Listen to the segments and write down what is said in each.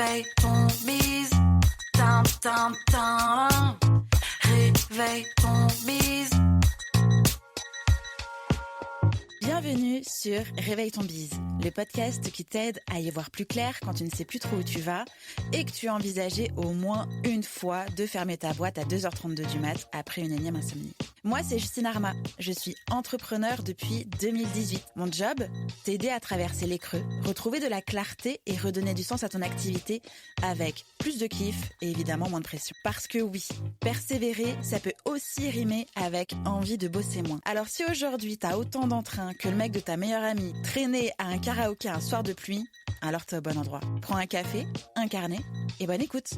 Réveille ton bise. Tin, tin, tin. Réveille ton bise. Bienvenue sur Réveille ton bise, le podcast qui t'aide à y voir plus clair quand tu ne sais plus trop où tu vas et que tu as envisagé au moins une fois de fermer ta boîte à 2h32 du mat après une énième insomnie. Moi, c'est Justine Arma. Je suis entrepreneur depuis 2018. Mon job, t'aider à traverser les creux, retrouver de la clarté et redonner du sens à ton activité avec plus de kiff et évidemment moins de pression. Parce que oui, persévérer, ça peut aussi rimer avec envie de bosser moins. Alors si aujourd'hui t'as autant d'entrain que le mec de ta meilleure amie traîner à un karaoké un soir de pluie, alors t'es au bon endroit. Prends un café, un carnet et bonne écoute.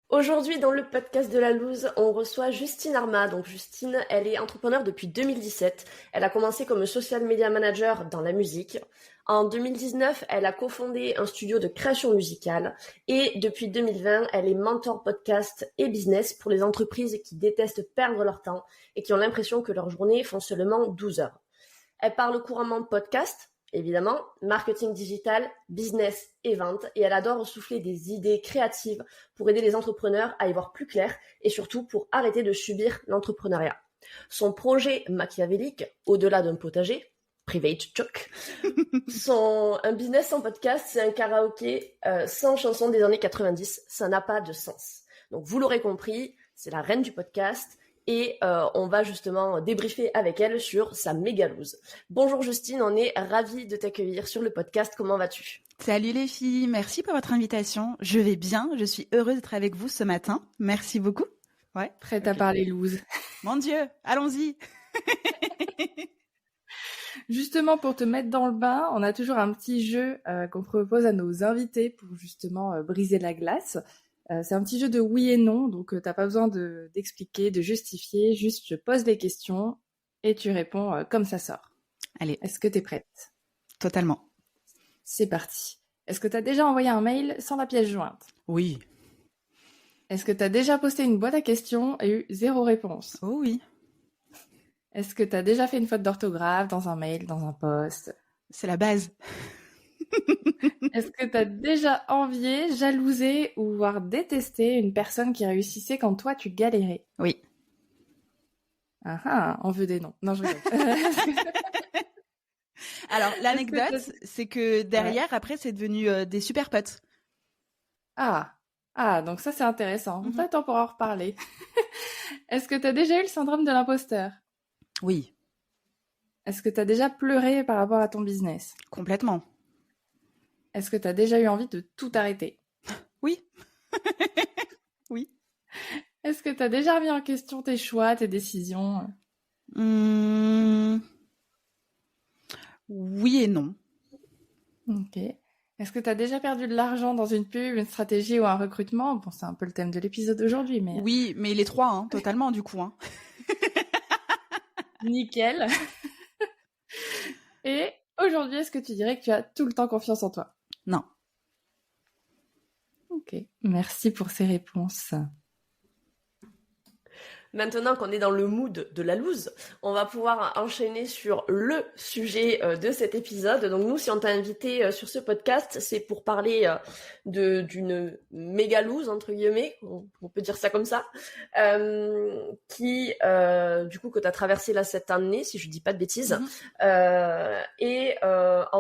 Aujourd'hui, dans le podcast de la Loose, on reçoit Justine Arma. Donc Justine, elle est entrepreneure depuis 2017. Elle a commencé comme social media manager dans la musique. En 2019, elle a cofondé un studio de création musicale. Et depuis 2020, elle est mentor podcast et business pour les entreprises qui détestent perdre leur temps et qui ont l'impression que leurs journées font seulement 12 heures. Elle parle couramment podcast, évidemment, marketing digital, business et vente, et elle adore souffler des idées créatives pour aider les entrepreneurs à y voir plus clair et surtout pour arrêter de subir l'entrepreneuriat. Son projet machiavélique, au-delà d'un potager, private joke, un business sans podcast, c'est un karaoké sans chansons des années 90, ça n'a pas de sens. Donc vous l'aurez compris, c'est la reine du podcast. Et on va justement débriefer avec elle sur sa méga loose. Bonjour Justine, on est ravis de t'accueillir sur le podcast. Comment vas-tu ? Salut les filles, merci pour votre invitation. Je vais bien, je suis heureuse d'être avec vous ce matin. Merci beaucoup. Ouais. Prête à parler loose. Mon Dieu, allons-y. Justement, pour te mettre dans le bain, on a toujours un petit jeu qu'on propose à nos invités pour justement briser la glace. C'est un petit jeu de oui et non, donc t'as pas besoin d'expliquer, de justifier, juste je pose les questions et tu réponds comme ça sort. Allez. Est-ce que t'es prête ? Totalement. C'est parti. Est-ce que t'as déjà envoyé un mail sans la pièce jointe ? Oui. Est-ce que t'as déjà posté une boîte à questions et eu 0 réponse ? Oh oui. Est-ce que t'as déjà fait une faute d'orthographe dans un mail, dans un post ? C'est la base. Est-ce que t'as déjà envié, jalousé ou voire détesté une personne qui réussissait quand toi tu galérais ? Oui. Ah ah, on veut des noms. Non, je rigole. Alors, l'anecdote, c'est que derrière, après, c'est devenu des super potes. Ah, donc ça c'est intéressant. Mhm. Peut-être on pourra en reparler. Est-ce que t'as déjà eu le syndrome de l'imposteur ? Oui. Est-ce que t'as déjà pleuré par rapport à ton business ? Complètement. Est-ce que t'as déjà eu envie de tout arrêter ? Oui. Oui. Est-ce que t'as déjà remis en question tes choix, tes décisions ? Oui et non. Ok. Est-ce que t'as déjà perdu de l'argent dans une pub, une stratégie ou un recrutement ? Bon, c'est un peu le thème de l'épisode d'aujourd'hui, mais... Oui, mais les trois, hein, totalement, du coup. Hein. Nickel. Et aujourd'hui, est-ce que tu dirais que tu as tout le temps confiance en toi ? Non. Ok, merci pour ces réponses. Maintenant qu'on est dans le mood de la loose, on va pouvoir enchaîner sur le sujet de cet épisode. Donc nous, si on t'a invité sur ce podcast, c'est pour parler d'une méga loose, entre guillemets, on peut dire ça comme ça, qui, du coup, que t'as traversé là cette année, si je dis pas de bêtises. En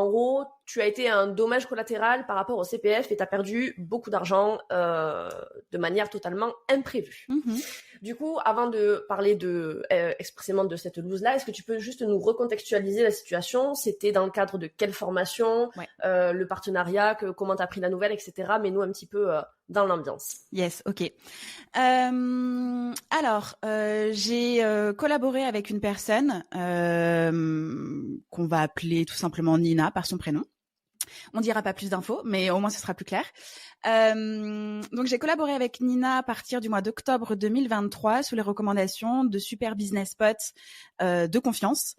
gros, tu as été un dommage collatéral par rapport au CPF et t'as perdu beaucoup d'argent de manière totalement imprévue. Du coup, avant de parler expressément de cette loose-là, est-ce que tu peux juste nous recontextualiser la situation ? C'était dans le cadre de quelle formation ? Ouais. Le partenariat, comment t'as pris la nouvelle, etc. Mets-nous un petit peu dans l'ambiance. Yes, ok. Alors, j'ai collaboré avec une personne qu'on va appeler tout simplement Nina par son prénom. On dira pas plus d'infos, mais au moins ce sera plus clair. Donc j'ai collaboré avec Nina à partir du mois d'octobre 2023 sous les recommandations de super business spots de confiance.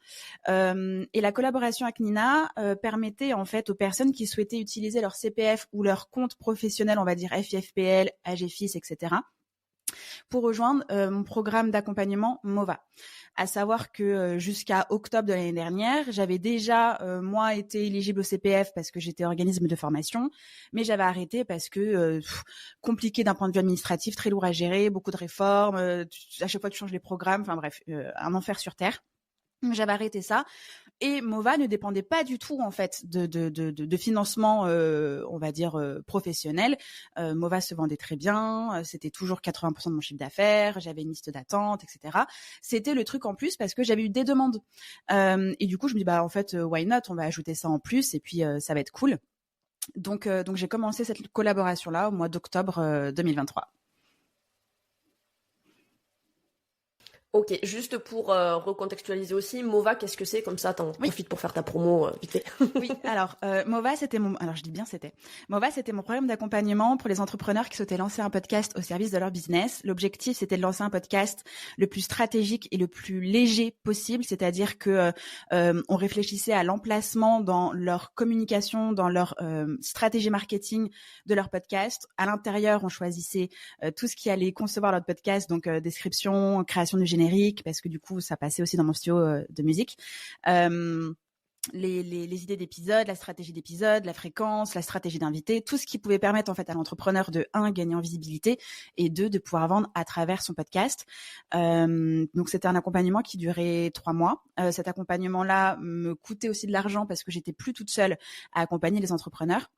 Et la collaboration avec Nina permettait en fait aux personnes qui souhaitaient utiliser leur CPF ou leur compte professionnel, on va dire FIFPL, AGFIS, etc., pour rejoindre mon programme d'accompagnement MOVA. À savoir que jusqu'à octobre de l'année dernière, j'avais déjà, moi, été éligible au CPF parce que j'étais organisme de formation, mais j'avais arrêté parce que compliqué d'un point de vue administratif, très lourd à gérer, beaucoup de réformes, à chaque fois tu changes les programmes, enfin bref, un enfer sur terre. J'avais arrêté ça. Et MOVA ne dépendait pas du tout en fait de financement, on va dire professionnel. MOVA se vendait très bien, c'était toujours 80% de mon chiffre d'affaires, j'avais une liste d'attente, etc. C'était le truc en plus parce que j'avais eu des demandes. Et du coup, je me dis en fait, why not ? On va ajouter ça en plus et puis ça va être cool. Donc j'ai commencé cette collaboration là au mois d'octobre 2023. Ok, juste pour recontextualiser aussi, MOVA, qu'est-ce que c'est ? Comme ça, t'en profites pour faire ta promo vite fait. Oui, alors MOVA, MOVA, c'était mon programme d'accompagnement pour les entrepreneurs qui souhaitaient lancer un podcast au service de leur business. L'objectif, c'était de lancer un podcast le plus stratégique et le plus léger possible, c'est-à-dire que on réfléchissait à l'emplacement dans leur communication, dans leur stratégie marketing de leur podcast. À l'intérieur, on choisissait tout ce qui allait concevoir leur podcast, donc description, création du générique, parce que du coup, ça passait aussi dans mon studio de musique. Les idées d'épisodes, la stratégie d'épisode, la fréquence, la stratégie d'invité, tout ce qui pouvait permettre en fait à l'entrepreneur de gagner en visibilité et de pouvoir vendre à travers son podcast. Donc c'était un accompagnement qui durait 3 mois. Cet accompagnement-là me coûtait aussi de l'argent parce que j'étais plus toute seule à accompagner les entrepreneurs.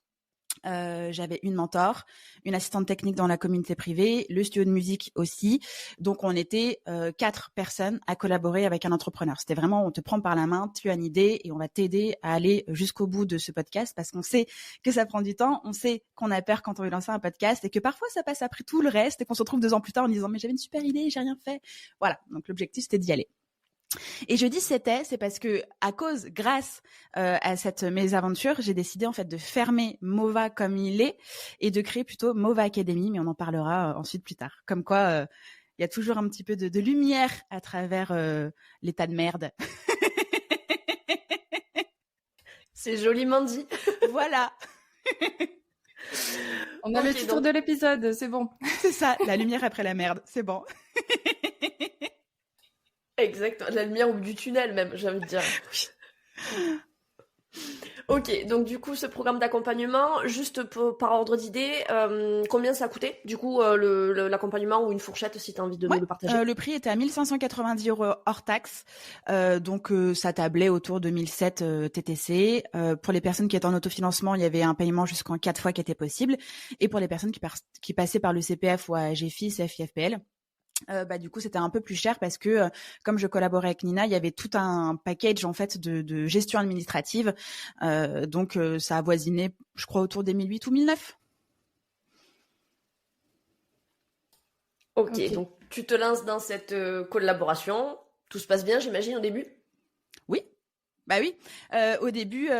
J'avais une mentor, une assistante technique dans la communauté privée, le studio de musique aussi. Donc, on était 4 personnes à collaborer avec un entrepreneur. C'était vraiment, on te prend par la main, tu as une idée et on va t'aider à aller jusqu'au bout de ce podcast parce qu'on sait que ça prend du temps, on sait qu'on a peur quand on veut lancer un podcast et que parfois ça passe après tout le reste et qu'on se retrouve 2 ans plus tard en disant mais j'avais une super idée, j'ai rien fait. Voilà, donc l'objectif c'était d'y aller. Et je dis c'est parce que grâce à cette mésaventure, j'ai décidé en fait de fermer MOVA comme il est et de créer plutôt MOVA Academy, mais on en parlera ensuite plus tard. Comme quoi, il y a toujours un petit peu de lumière à travers l'état de merde. C'est joliment dit. Voilà. On a le titre de l'épisode, c'est bon. C'est ça, la lumière après la merde, c'est bon. Exactement, la lumière au bout du tunnel même, j'ai envie de dire. Ok, donc du coup, ce programme d'accompagnement, juste par ordre d'idée, combien ça a coûté ? Du coup, l'accompagnement ou une fourchette, si tu as envie de nous le partager. Le prix était à 1 590 € hors taxe, donc ça tablait autour de 1 700 TTC. Pour les personnes qui étaient en autofinancement, il y avait un paiement jusqu'en 4 fois qui était possible. Et pour les personnes qui passaient par le CPF ou à GFI, CFI, FPL, du coup c'était un peu plus cher parce que comme je collaborais avec Nina, il y avait tout un package en fait de gestion administrative, donc ça avoisinait je crois autour des 1008 ou 1009. Ok, donc tu te lances dans cette collaboration, tout se passe bien j'imagine au début ? Oui. Bah oui, au début,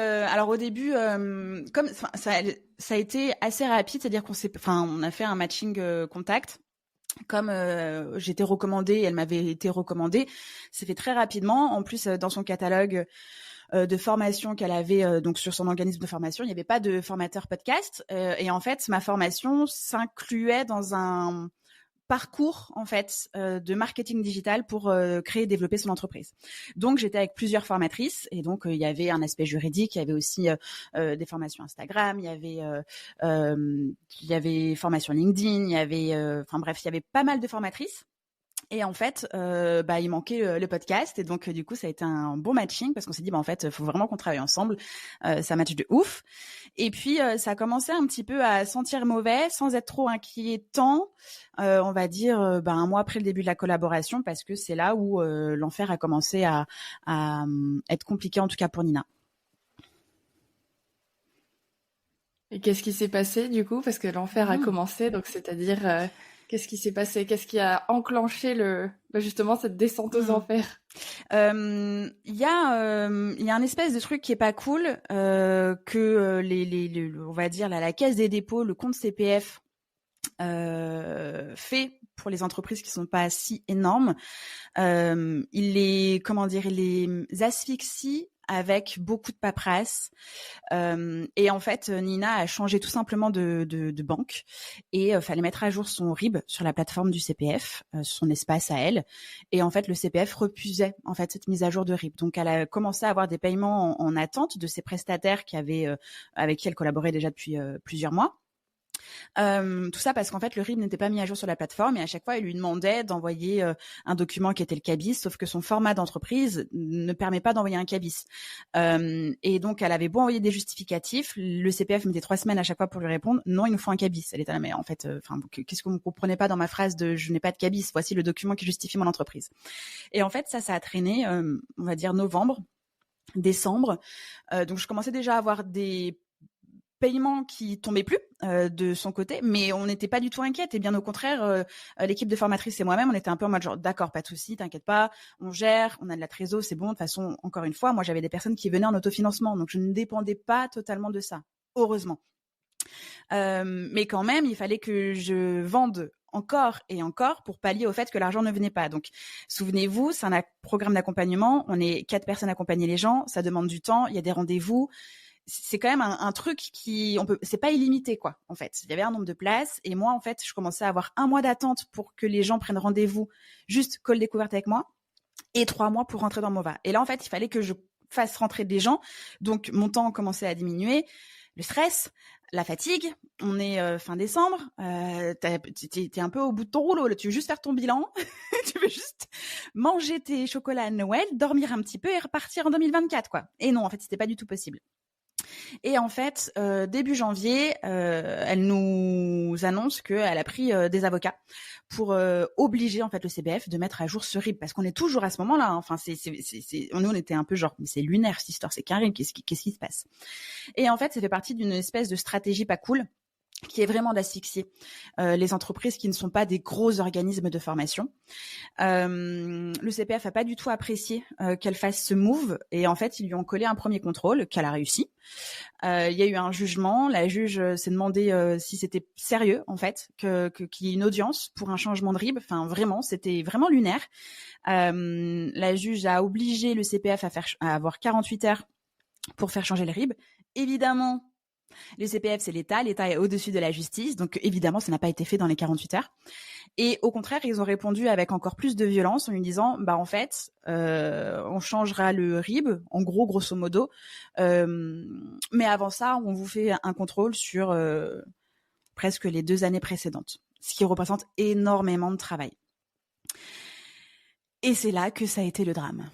comme ça a été assez rapide, c'est-à-dire on a fait un matching contact. Comme j'étais recommandée, elle m'avait été recommandée, c'est fait très rapidement. En plus, dans son catalogue de formation qu'elle avait donc sur son organisme de formation, il n'y avait pas de formateur podcast. Et en fait, ma formation s'incluait dans un parcours en fait de marketing digital pour créer et développer son entreprise. Donc j'étais avec plusieurs formatrices et donc il y avait un aspect juridique, il y avait aussi des formations Instagram, il y avait formation LinkedIn, il y avait il y avait pas mal de formatrices. Et en fait, il manquait le podcast et donc du coup ça a été un bon matching parce qu'on s'est dit en fait faut vraiment qu'on travaille ensemble, ça match de ouf. Et puis ça a commencé un petit peu à sentir mauvais sans être trop inquiétant, on va dire un mois après le début de la collaboration parce que c'est là où l'enfer a commencé à être compliqué en tout cas pour Nina. Et qu'est-ce qui s'est passé du coup parce que l'enfer a commencé, donc c'est-à-dire qu'est-ce qui s'est passé ? Qu'est-ce qui a enclenché justement cette descente aux enfers ? Il y a un espèce de truc qui est pas cool que on va dire la Caisse des dépôts, le compte CPF fait pour les entreprises qui sont pas si énormes. Il les asphyxie avec beaucoup de paperasse. Et en fait, Nina a changé tout simplement de banque et fallait mettre à jour son RIB sur la plateforme du CPF, son espace à elle. Et en fait, le CPF refusait en fait cette mise à jour de RIB. Donc, elle a commencé à avoir des paiements en attente de ses prestataires avec qui elle collaborait déjà depuis plusieurs mois. Tout ça parce qu'en fait le RIB n'était pas mis à jour sur la plateforme et à chaque fois il lui demandait d'envoyer un document qui était le cabis, sauf que son format d'entreprise ne permet pas d'envoyer un cabis. Et donc elle avait beau envoyer des justificatifs, le CPF mettait 3 semaines à chaque fois pour lui répondre non, il nous faut un cabis. Elle était là, mais en fait qu'est-ce que vous ne comprenez pas dans ma phrase de je n'ai pas de cabis, voici le document qui justifie mon entreprise. Et en fait ça a traîné on va dire novembre, décembre. Donc je commençais déjà à avoir des paiements qui tombaient plus de son côté, mais on n'était pas du tout inquiète. Et bien au contraire, l'équipe de formatrices et moi-même, on était un peu en mode genre d'accord, pas de souci, t'inquiète pas, on gère, on a de la trésor, c'est bon. De toute façon, encore une fois, moi j'avais des personnes qui venaient en autofinancement, donc je ne dépendais pas totalement de ça, heureusement. Mais quand même, il fallait que je vende encore et encore pour pallier au fait que l'argent ne venait pas. Donc, souvenez-vous, c'est un programme d'accompagnement. On est 4 personnes à accompagner les gens. Ça demande du temps. Il y a des rendez-vous. C'est quand même un truc c'est pas illimité, quoi, en fait. Il y avait un nombre de places et moi, en fait, je commençais à avoir 1 mois d'attente pour que les gens prennent rendez-vous, juste call découverte avec moi, et 3 mois pour rentrer dans Mova. Et là, en fait, il fallait que je fasse rentrer des gens. Donc, mon temps commençait à diminuer. Le stress, la fatigue. On est fin décembre. T'es un peu au bout de ton rouleau. Là. Tu veux juste faire ton bilan. Tu veux juste manger tes chocolats à Noël, dormir un petit peu et repartir en 2024, quoi. Et non, en fait, c'était pas du tout possible. Et en fait, début janvier, elle nous annonce qu'elle a pris des avocats pour obliger en fait le CPF de mettre à jour ce RIB, parce qu'on est toujours à ce moment-là. Hein. Enfin, nous on était un peu genre, mais c'est lunaire cette histoire, c'est qu'un RIB, qu'est-ce qui se passe? Et en fait, ça fait partie d'une espèce de stratégie pas cool, qui est vraiment d'asphyxier les entreprises qui ne sont pas des gros organismes de formation. Le CPF a pas du tout apprécié qu'elle fasse ce move et en fait, ils lui ont collé un premier contrôle qu'elle a réussi. Il y a eu un jugement. La juge s'est demandé si c'était sérieux en fait qu'il y ait une audience pour un changement de RIB. Enfin, vraiment, c'était vraiment lunaire. La juge a obligé le CPF à avoir 48 heures pour faire changer le RIB. Évidemment, le CPF, c'est l'État. L'État est au-dessus de la justice. Donc, évidemment, ça n'a pas été fait dans les 48 heures. Et au contraire, ils ont répondu avec encore plus de violence en lui disant, en fait, on changera le RIB, en gros, grosso modo. Mais avant ça, on vous fait un contrôle sur presque les 2 années précédentes. Ce qui représente énormément de travail. Et c'est là que ça a été le drame.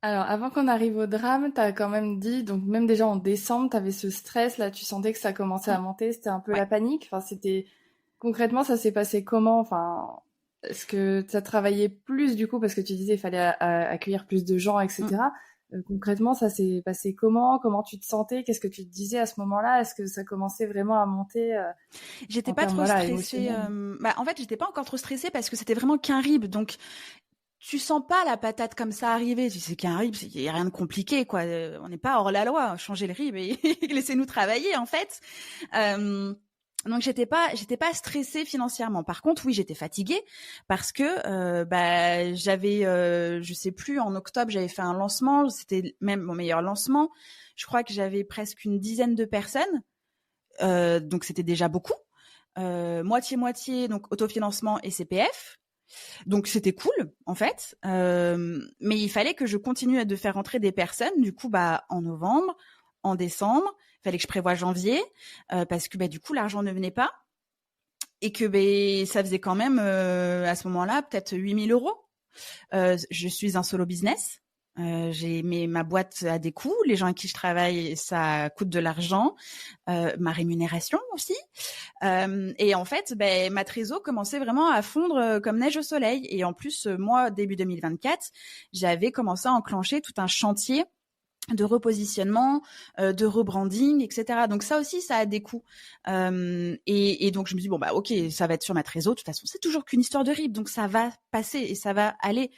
Alors, avant qu'on arrive au drame, t'as quand même dit, donc même déjà en décembre, t'avais ce stress, là, tu sentais que ça commençait à monter, c'était un peu la panique. Enfin, concrètement, ça s'est passé comment? Enfin, est-ce que t'as travaillé plus, du coup, parce que tu disais il fallait accueillir plus de gens, etc. Concrètement, ça s'est passé comment? Comment tu te sentais? Qu'est-ce que tu te disais à ce moment-là? Est-ce que ça commençait vraiment à monter? J'étais pas trop stressée. En fait, j'étais pas encore trop stressée parce que c'était vraiment qu'un RIB, donc tu sens pas la patate comme ça arriver. Tu sais qu'un RIB, il y a rien de compliqué, quoi. On n'est pas hors la loi. Changer le RIB et laissez-nous travailler, en fait. Donc j'étais pas stressée financièrement. Par contre, oui, j'étais fatiguée parce que j'avais, je sais plus, en octobre, j'avais fait un lancement. C'était même mon meilleur lancement. Je crois que j'avais presque une dizaine de personnes. Donc c'était déjà beaucoup. Moitié-moitié, donc autofinancement et CPF. Donc c'était cool en fait, mais il fallait que je continue de faire rentrer des personnes. Du coup, en novembre, en décembre, il fallait que je prévoie janvier parce que du coup l'argent ne venait pas et que ça faisait quand même à ce moment-là peut-être 8 000 €. Je suis un solo business. Ma boîte a des coûts, les gens avec qui je travaille, ça coûte de l'argent, ma rémunération aussi. Et en fait, ma trésor commençait vraiment à fondre comme neige au soleil. Et en plus, moi, début 2024, j'avais commencé à enclencher tout un chantier de repositionnement, de rebranding, etc. Donc ça aussi, ça a des coûts. Et donc je me dis ok, ça va être sur ma trésor. De toute façon, c'est toujours qu'une histoire de RIB, donc ça va passer et ça va aller.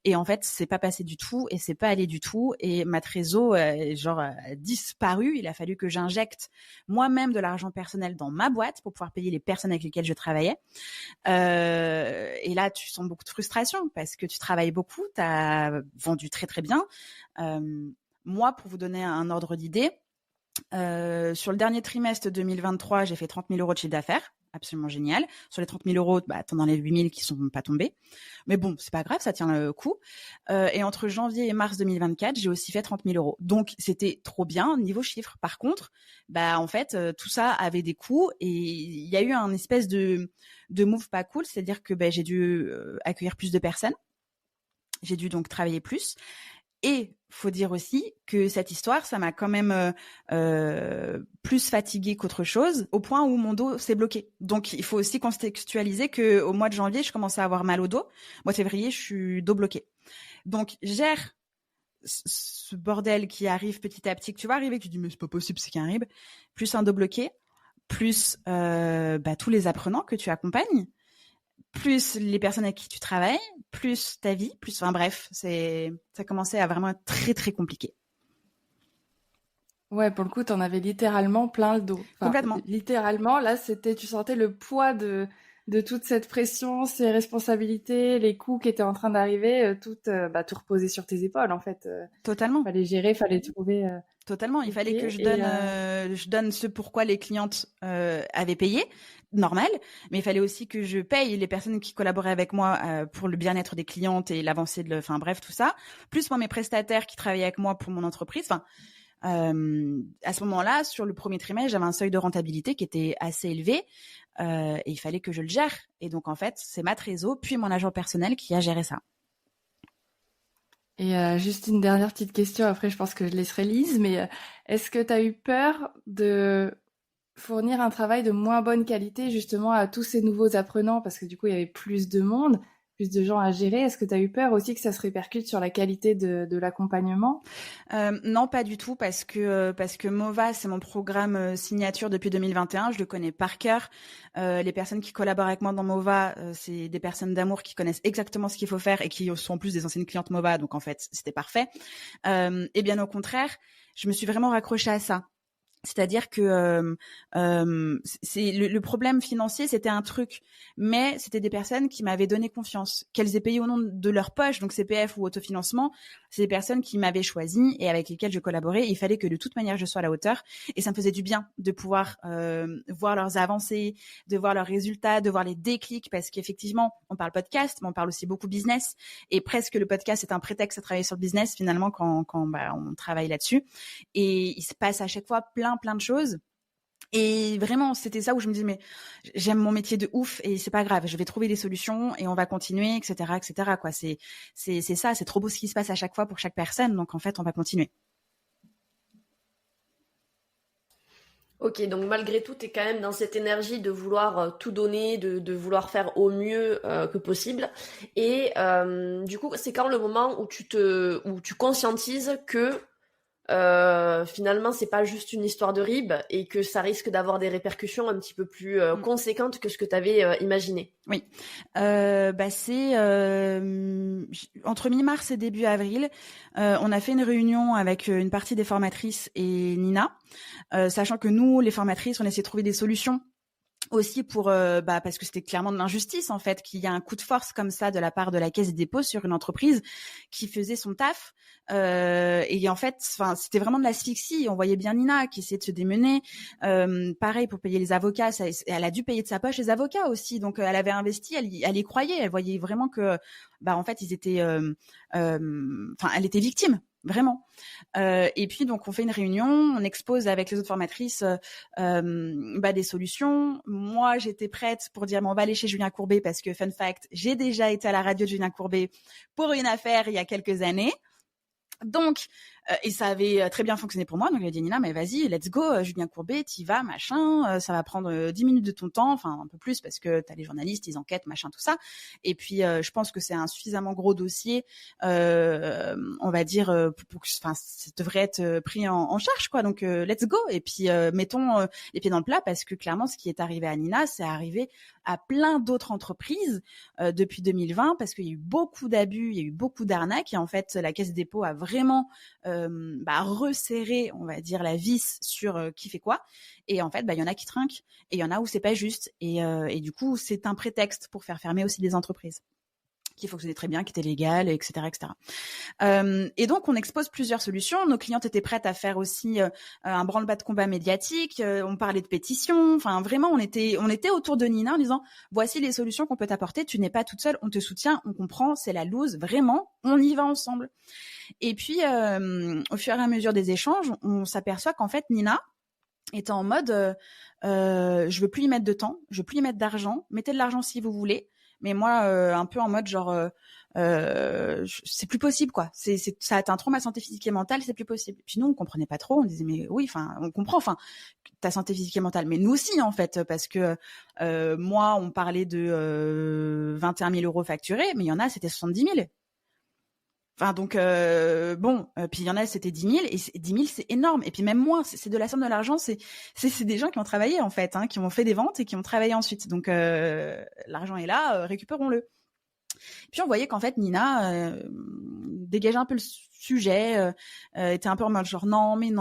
Et en fait, c'est pas passé du tout et c'est pas allé du tout. Et ma trésor, a disparu. Il a fallu que j'injecte moi-même de l'argent personnel dans ma boîte pour pouvoir payer les personnes avec lesquelles je travaillais. Et là, tu sens beaucoup de frustration parce que tu travailles beaucoup, t'as vendu très très bien. moi, pour vous donner un ordre d'idée, sur le dernier trimestre 2023, j'ai fait 30 000 euros de chiffre d'affaires. Absolument génial. Sur les 30 000 euros, t'en enlèves 8 000 qui sont pas tombés. Mais bon, c'est pas grave, ça tient le coup. Et entre janvier et mars 2024, j'ai aussi fait 30 000 euros. Donc, c'était trop bien niveau chiffre. Par contre, en fait, tout ça avait des coûts et il y a eu un espèce de move pas cool. C'est-à-dire que j'ai dû accueillir plus de personnes. J'ai dû donc travailler plus. Et faut dire aussi que cette histoire, ça m'a quand même plus fatiguée qu'autre chose, au point où mon dos s'est bloqué. Donc, il faut aussi contextualiser qu'au mois de janvier, je commençais à avoir mal au dos. Au mois de février, je suis dos bloqué. Donc, gère ce bordel qui arrive petit à petit, que tu vas arriver, que tu dis mais c'est pas possible, c'est qu'un rib, plus un dos bloqué, plus tous les apprenants que tu accompagnes, plus les personnes avec qui tu travailles, plus ta vie, plus, enfin bref, ça commençait à vraiment être très très compliqué. Ouais, pour le coup, t'en avais littéralement plein le dos. Enfin, complètement. Littéralement, là, tu sentais le poids de toute cette pression, ces responsabilités, les coûts qui étaient en train d'arriver, tout reposer sur tes épaules, en fait. Totalement. Fallait gérer, fallait trouver. Totalement. Il fallait que je donne ce pourquoi les clientes avaient payé, normal, mais il fallait aussi que je paye les personnes qui collaboraient avec moi pour le bien-être des clientes et l'avancée enfin bref, tout ça. Plus moi, mes prestataires qui travaillaient avec moi pour mon entreprise. Enfin, à ce moment-là, sur le premier trimestre, j'avais un seuil de rentabilité qui était assez élevé et il fallait que je le gère. Et donc, en fait, c'est ma trésor, puis mon agent personnel qui a géré ça. Et juste une dernière petite question, après je pense que je laisserai Lise, mais est-ce que tu as eu peur de fournir un travail de moins bonne qualité justement à tous ces nouveaux apprenants, parce que du coup il y avait plus de monde, plus de gens à gérer? Est-ce que tu as eu peur aussi que ça se répercute sur la qualité de l'accompagnement? Non, pas du tout, parce que MOVA, c'est mon programme signature depuis 2021. Je le connais par cœur. Les personnes qui collaborent avec moi dans MOVA, c'est des personnes d'amour qui connaissent exactement ce qu'il faut faire et qui sont en plus des anciennes clientes MOVA. Donc en fait, c'était parfait. Et bien au contraire, je me suis vraiment raccrochée à ça. C'est-à-dire que c'est le problème financier, c'était un truc, mais c'était des personnes qui m'avaient donné confiance, qu'elles aient payé au nom de leur poche, donc CPF ou autofinancement. C'est des personnes qui m'avaient choisi et avec lesquelles je collaborais. Il fallait que de toute manière je sois à la hauteur, et ça me faisait du bien de pouvoir voir leurs avancées, de voir leurs résultats, de voir les déclics, parce qu'effectivement, on parle podcast, mais on parle aussi beaucoup business, et presque le podcast est un prétexte à travailler sur le business finalement quand on travaille là-dessus. Et il se passe à chaque fois plein de choses. Et vraiment, c'était ça où je me disais, mais j'aime mon métier de ouf et c'est pas grave, je vais trouver des solutions et on va continuer, etc., quoi. C'est ça, c'est trop beau ce qui se passe à chaque fois pour chaque personne. Donc, en fait, on va continuer. Ok, donc malgré tout, tu es quand même dans cette énergie de vouloir tout donner, de vouloir faire au mieux que possible. Et du coup, c'est quand le moment où tu conscientises que finalement c'est pas juste une histoire de rib et que ça risque d'avoir des répercussions un petit peu plus conséquentes que ce que tu avais imaginé. Oui, c'est entre mi-mars et début avril, on a fait une réunion avec une partie des formatrices et Nina, sachant que nous, les formatrices, on essaie de trouver des solutions aussi pour parce que c'était clairement de l'injustice en fait, qu'il y a un coup de force comme ça de la part de la Caisse des dépôts sur une entreprise qui faisait son taf et en fait c'était vraiment de l'asphyxie. On voyait bien Nina qui essayait de se démener, pareil pour payer les avocats, elle a dû payer de sa poche les avocats aussi, donc elle avait investi, elle y croyait, elle voyait vraiment que en fait ils étaient elle était victime vraiment. Et puis donc on fait une réunion, on expose avec les autres formatrices des solutions. Moi j'étais prête pour dire on va aller chez Julien Courbet, parce que fun fact, j'ai déjà été à la radio de Julien Courbet pour une affaire il y a quelques années. Donc, et ça avait très bien fonctionné pour moi. Donc, il a dit, Nina, mais vas-y, let's go, Julien Courbet, t'y vas, machin. Ça va prendre 10 minutes de ton temps, enfin un peu plus, parce que t'as les journalistes, ils enquêtent, machin, tout ça. Et puis, je pense que c'est un suffisamment gros dossier, on va dire, pour que, ça devrait être pris en charge, quoi. Donc, let's go. Et puis, mettons les pieds dans le plat, parce que clairement, ce qui est arrivé à Nina, c'est arrivé à plein d'autres entreprises depuis 2020, parce qu'il y a eu beaucoup d'abus, il y a eu beaucoup d'arnaques, et en fait, la Caisse des dépôts a vraiment resserrer, on va dire, la vis sur qui fait quoi. Et en fait, il y en a qui trinquent et il y en a où c'est pas juste. Et du coup, c'est un prétexte pour faire fermer aussi des entreprises. qui fonctionnait très bien, qui était légal, etc., etc. Et donc, on expose plusieurs solutions. Nos clientes étaient prêtes à faire aussi un branle-bas de combat médiatique. On parlait de pétitions. Enfin, vraiment, on était autour de Nina en disant voici les solutions qu'on peut t'apporter. Tu n'es pas toute seule. On te soutient. On comprend. C'est la loose. Vraiment, on y va ensemble. Et puis, au fur et à mesure des échanges, on s'aperçoit qu'en fait, Nina était en mode je veux plus y mettre de temps, je veux plus y mettre d'argent. Mettez de l'argent si vous voulez. Mais moi, un peu en mode genre, c'est plus possible, quoi. Ça atteint trop ma santé physique et mentale, c'est plus possible. Puis nous, on comprenait pas trop. On disait, mais oui, enfin, on comprend, enfin, ta santé physique et mentale. Mais nous aussi, en fait, parce que moi, on parlait de 21 000 euros facturés, mais il y en a, c'était 70 000. Enfin, donc, puis il y en a, c'était 10 000, et 10 000, c'est énorme. Et puis même moins, c'est de la somme de l'argent, c'est des gens qui ont travaillé, en fait, hein, qui ont fait des ventes et qui ont travaillé ensuite. Donc, l'argent est là, récupérons-le. Puis on voyait qu'en fait, Nina dégageait un peu le sujet, était un peu en mode genre non, mais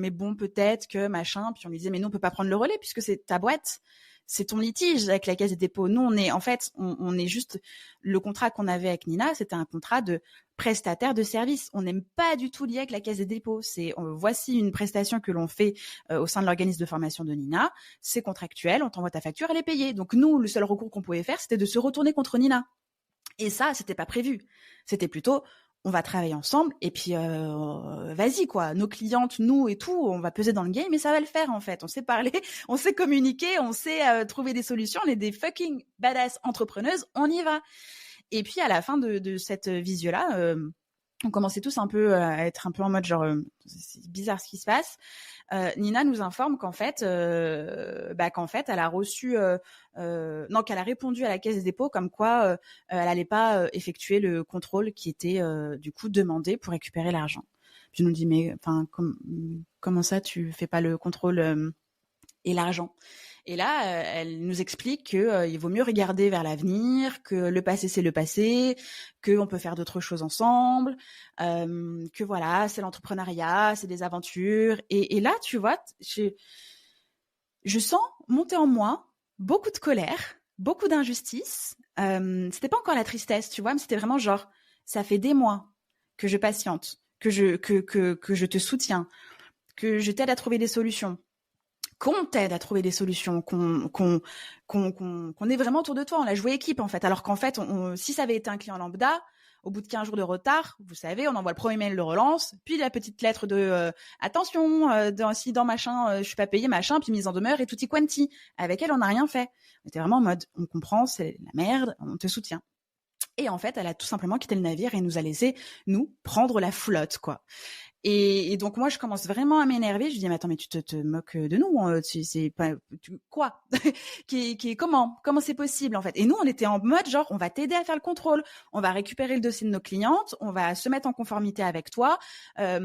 bon, peut-être que machin. Puis on lui disait, mais non, on peut pas prendre le relais puisque c'est ta boîte. C'est ton litige avec la Caisse des dépôts. Nous, on est juste, le contrat qu'on avait avec Nina, c'était un contrat de prestataire de service. On n'aime pas du tout lié avec la Caisse des dépôts. Voici une prestation que l'on fait au sein de l'organisme de formation de Nina. C'est contractuel, on t'envoie ta facture, elle est payée. Donc nous, le seul recours qu'on pouvait faire, c'était de se retourner contre Nina. Et ça, c'était pas prévu. C'était plutôt, on va travailler ensemble et puis vas-y quoi, nos clientes, nous et tout, on va peser dans le game et ça va le faire en fait. On sait parler, on sait communiquer, on sait trouver des solutions, on est des fucking badass entrepreneuses, on y va. Et puis à la fin de cette visio-là, on commençait tous un peu à être un peu en mode genre c'est bizarre ce qui se passe. Nina nous informe qu'en fait, elle a reçu, qu'elle a répondu à la Caisse des dépôts comme quoi elle allait pas effectuer le contrôle qui était du coup demandé pour récupérer l'argent. Puis on nous dit mais enfin comment ça tu fais pas le contrôle et l'argent? Et là, elle nous explique que il vaut mieux regarder vers l'avenir, que le passé c'est le passé, que on peut faire d'autres choses ensemble, que voilà, c'est l'entrepreneuriat, c'est des aventures. Et là, tu vois, je sens monter en moi beaucoup de colère, beaucoup d'injustice. C'était pas encore la tristesse, tu vois, mais c'était vraiment genre, ça fait des mois que je patiente, que je te soutiens, que je t'aide à trouver des solutions. Qu'on t'aide à trouver des solutions, qu'on est vraiment autour de toi. On a joué équipe, en fait. Alors qu'en fait, si ça avait été un client lambda, au bout de 15 jours de retard, vous savez, on envoie le premier mail de relance, puis la petite lettre de attention, si dans machin, je suis pas payé, machin, puis mise en demeure et tutti quanti. Avec elle, on n'a rien fait. On était vraiment en mode, on comprend, c'est la merde, on te soutient. Et en fait, elle a tout simplement quitté le navire et nous a laissé, nous, prendre la flotte, quoi. Et donc moi je commence vraiment à m'énerver. Je dis mais attends, mais tu te moques de nous, c'est pas quoi comment c'est possible en fait. Et nous on était en mode genre on va t'aider à faire le contrôle, on va récupérer le dossier de nos clientes, on va se mettre en conformité avec toi, ça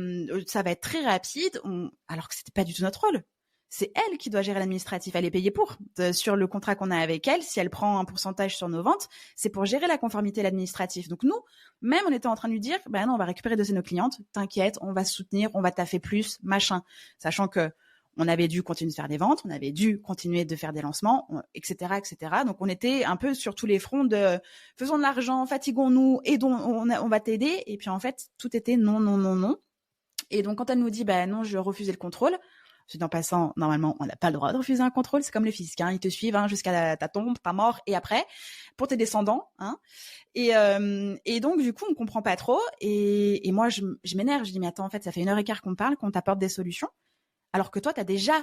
va être très rapide, alors que c'était pas du tout notre rôle. C'est elle qui doit gérer l'administratif. Elle est payée pour. Sur le contrat qu'on a avec elle, si elle prend un pourcentage sur nos ventes, c'est pour gérer la conformité et l'administratif. Donc nous, même on était en train de lui dire, non, on va récupérer de nos clientes, t'inquiète, on va se soutenir, on va taffer plus, machin. Sachant que on avait dû continuer de faire des ventes, on avait dû continuer de faire des lancements, etc., etc. Donc on était un peu sur tous les fronts de faisons de l'argent, fatiguons-nous, aidons, on va t'aider. Et puis en fait, tout était non. Et donc quand elle nous dit, non, je refusais le contrôle, c'est en passant, normalement, on n'a pas le droit de refuser un contrôle. C'est comme les fiscs, hein. Ils te suivent jusqu'à ta tombe, ta mort et après, pour tes descendants. Hein. Et donc, du coup, on comprend pas trop. Et moi, je m'énerve. Je dis, mais attends, en fait, ça fait 1h15 qu'on parle, qu'on t'apporte des solutions. Alors que toi, tu as déjà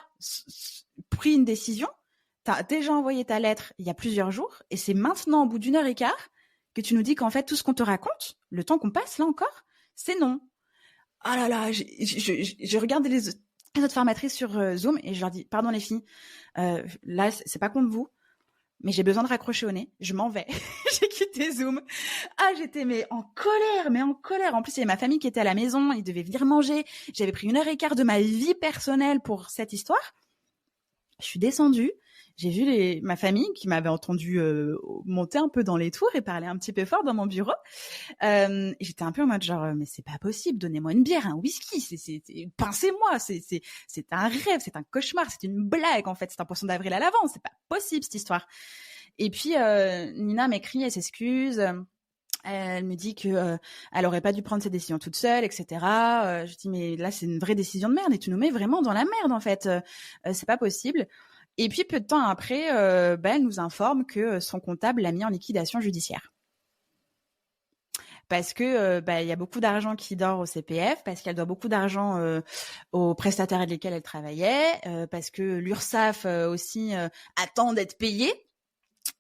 pris une décision. Tu as déjà envoyé ta lettre il y a plusieurs jours. Et c'est maintenant, au bout d'1h15, que tu nous dis qu'en fait, tout ce qu'on te raconte, le temps qu'on passe, là encore, c'est non. Ah là là, je regarde les autres formatrices sur Zoom et je leur dis pardon les filles, là c'est pas contre vous, mais j'ai besoin de raccrocher au nez, je m'en vais. J'ai quitté Zoom. J'étais en colère. En plus il y avait ma famille qui était à la maison, ils devaient venir manger. J'avais pris 1h15 de ma vie personnelle pour cette histoire. Je suis descendue, j'ai vu ma famille qui m'avait entendu monter un peu dans les tours et parler un petit peu fort dans mon bureau. Et j'étais un peu en mode genre, mais c'est pas possible, donnez-moi une bière, un whisky, pincez-moi, c'est un rêve, c'est un cauchemar, c'est une blague en fait, c'est un poisson d'avril à l'avance, c'est pas possible cette histoire. Et puis Nina m'écrit, elle s'excuse. Elle me dit que elle aurait pas dû prendre cette décision toute seule, etc. Je dis mais là c'est une vraie décision de merde et tu nous mets vraiment dans la merde en fait. C'est pas possible. Et puis peu de temps après, elle nous informe que son comptable l'a mis en liquidation judiciaire. Parce que il y a beaucoup d'argent qui dort au CPF, parce qu'elle doit beaucoup d'argent aux prestataires avec lesquels elle travaillait, parce que l'URSSAF aussi attend d'être payée.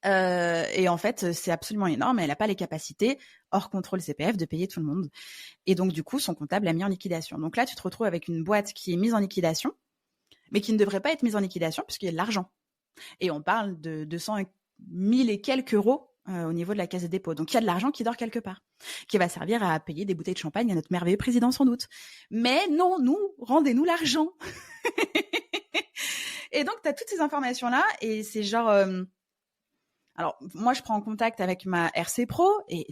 Et en fait, c'est absolument énorme. Elle n'a pas les capacités, hors contrôle CPF, de payer tout le monde. Et donc, du coup, son comptable l'a mis en liquidation. Donc là, tu te retrouves avec une boîte qui est mise en liquidation, mais qui ne devrait pas être mise en liquidation puisqu'il y a de l'argent. Et on parle de 200 000 et quelques euros au niveau de la caisse des dépôts. Donc, il y a de l'argent qui dort quelque part, qui va servir à payer des bouteilles de champagne à notre merveilleux président, sans doute. Mais non, rendez-nous l'argent. Et donc, tu as toutes ces informations-là et c'est genre... Alors, moi, je prends en contact avec ma RC Pro et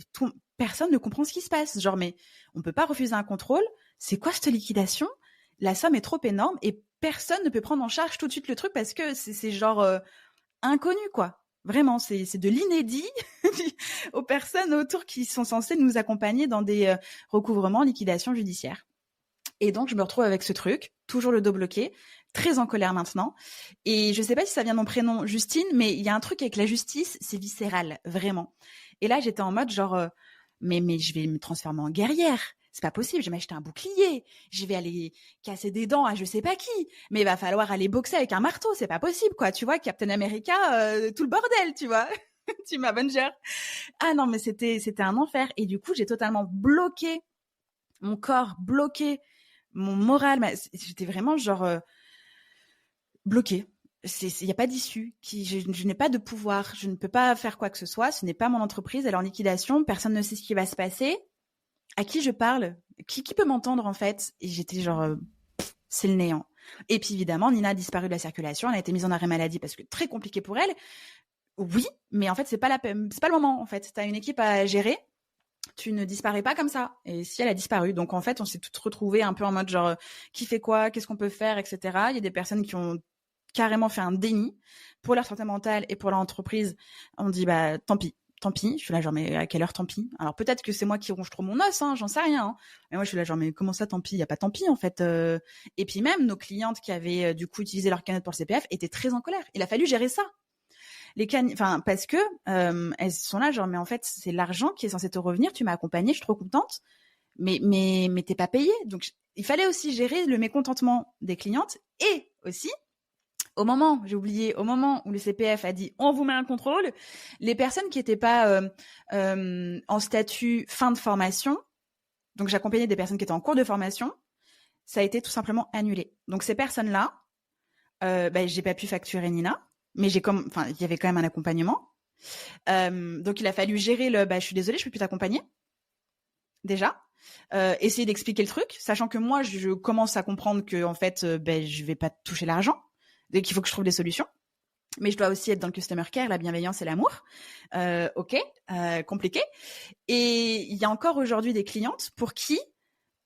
personne ne comprend ce qui se passe. Genre, mais on peut pas refuser un contrôle. C'est quoi cette liquidation? La somme est trop énorme et personne ne peut prendre en charge tout de suite le truc parce que c'est genre inconnu, quoi. Vraiment, c'est de l'inédit aux personnes autour qui sont censées nous accompagner dans des recouvrements, liquidations judiciaires. Et donc, je me retrouve avec ce truc, toujours le dos bloqué, très en colère maintenant. Et je sais pas si ça vient de mon prénom Justine, mais il y a un truc avec la justice, c'est viscéral, vraiment. Et là, j'étais en mode genre, mais je vais me transformer en guerrière. C'est pas possible, je vais m'acheter un bouclier, je vais aller casser des dents à je sais pas qui, mais il va falloir aller boxer avec un marteau, c'est pas possible, quoi. Tu vois, Captain America, tout le bordel, tu vois. Team Avenger. Ah non, mais c'était un enfer. Et du coup, j'ai totalement bloqué mon corps, bloqué mon moral. J'étais vraiment genre bloquée. Il n'y a pas d'issue. Je n'ai pas de pouvoir. Je ne peux pas faire quoi que ce soit. Ce n'est pas mon entreprise. Elle est en liquidation. Personne ne sait ce qui va se passer. À qui je parle? Qui peut m'entendre en fait? Et j'étais genre, c'est le néant. Et puis évidemment, Nina a disparu de la circulation. Elle a été mise en arrêt maladie parce que très compliqué pour elle. Oui, mais en fait, c'est pas le moment. En fait, t'as une équipe à gérer. Tu ne disparais pas comme ça. Et si elle a disparu, donc en fait, on s'est toutes retrouvées un peu en mode genre, qui fait quoi, qu'est-ce qu'on peut faire, etc. Il y a des personnes qui ont carrément fait un déni pour leur santé mentale et pour leur entreprise. On dit bah tant pis. Je suis là genre mais à quelle heure tant pis? Alors peut-être que c'est moi qui ronge trop mon os, j'en sais rien. Hein. Mais moi je suis là genre mais comment ça tant pis? Il y a pas tant pis en fait. Et puis même nos clientes qui avaient du coup utilisé leur canette pour le CPF étaient très en colère. Il a fallu gérer ça. Parce que elles sont là genre mais en fait c'est l'argent qui est censé te revenir, tu m'as accompagnée, je suis trop contente, mais t'es pas payée. Donc il fallait aussi gérer le mécontentement des clientes et aussi au moment où le CPF a dit on vous met un contrôle, les personnes qui étaient pas en statut fin de formation, donc j'accompagnais des personnes qui étaient en cours de formation, ça a été tout simplement annulé. Donc ces personnes-là, j'ai pas pu facturer Nina. Mais il y avait quand même un accompagnement. Donc il a fallu gérer je suis désolée, je peux plus t'accompagner. Déjà. Essayer d'expliquer le truc, sachant que moi, je commence à comprendre que, en fait, je vais pas toucher l'argent. Donc il faut que je trouve des solutions. Mais je dois aussi être dans le customer care, la bienveillance et l'amour. Compliqué. Et il y a encore aujourd'hui des clientes pour qui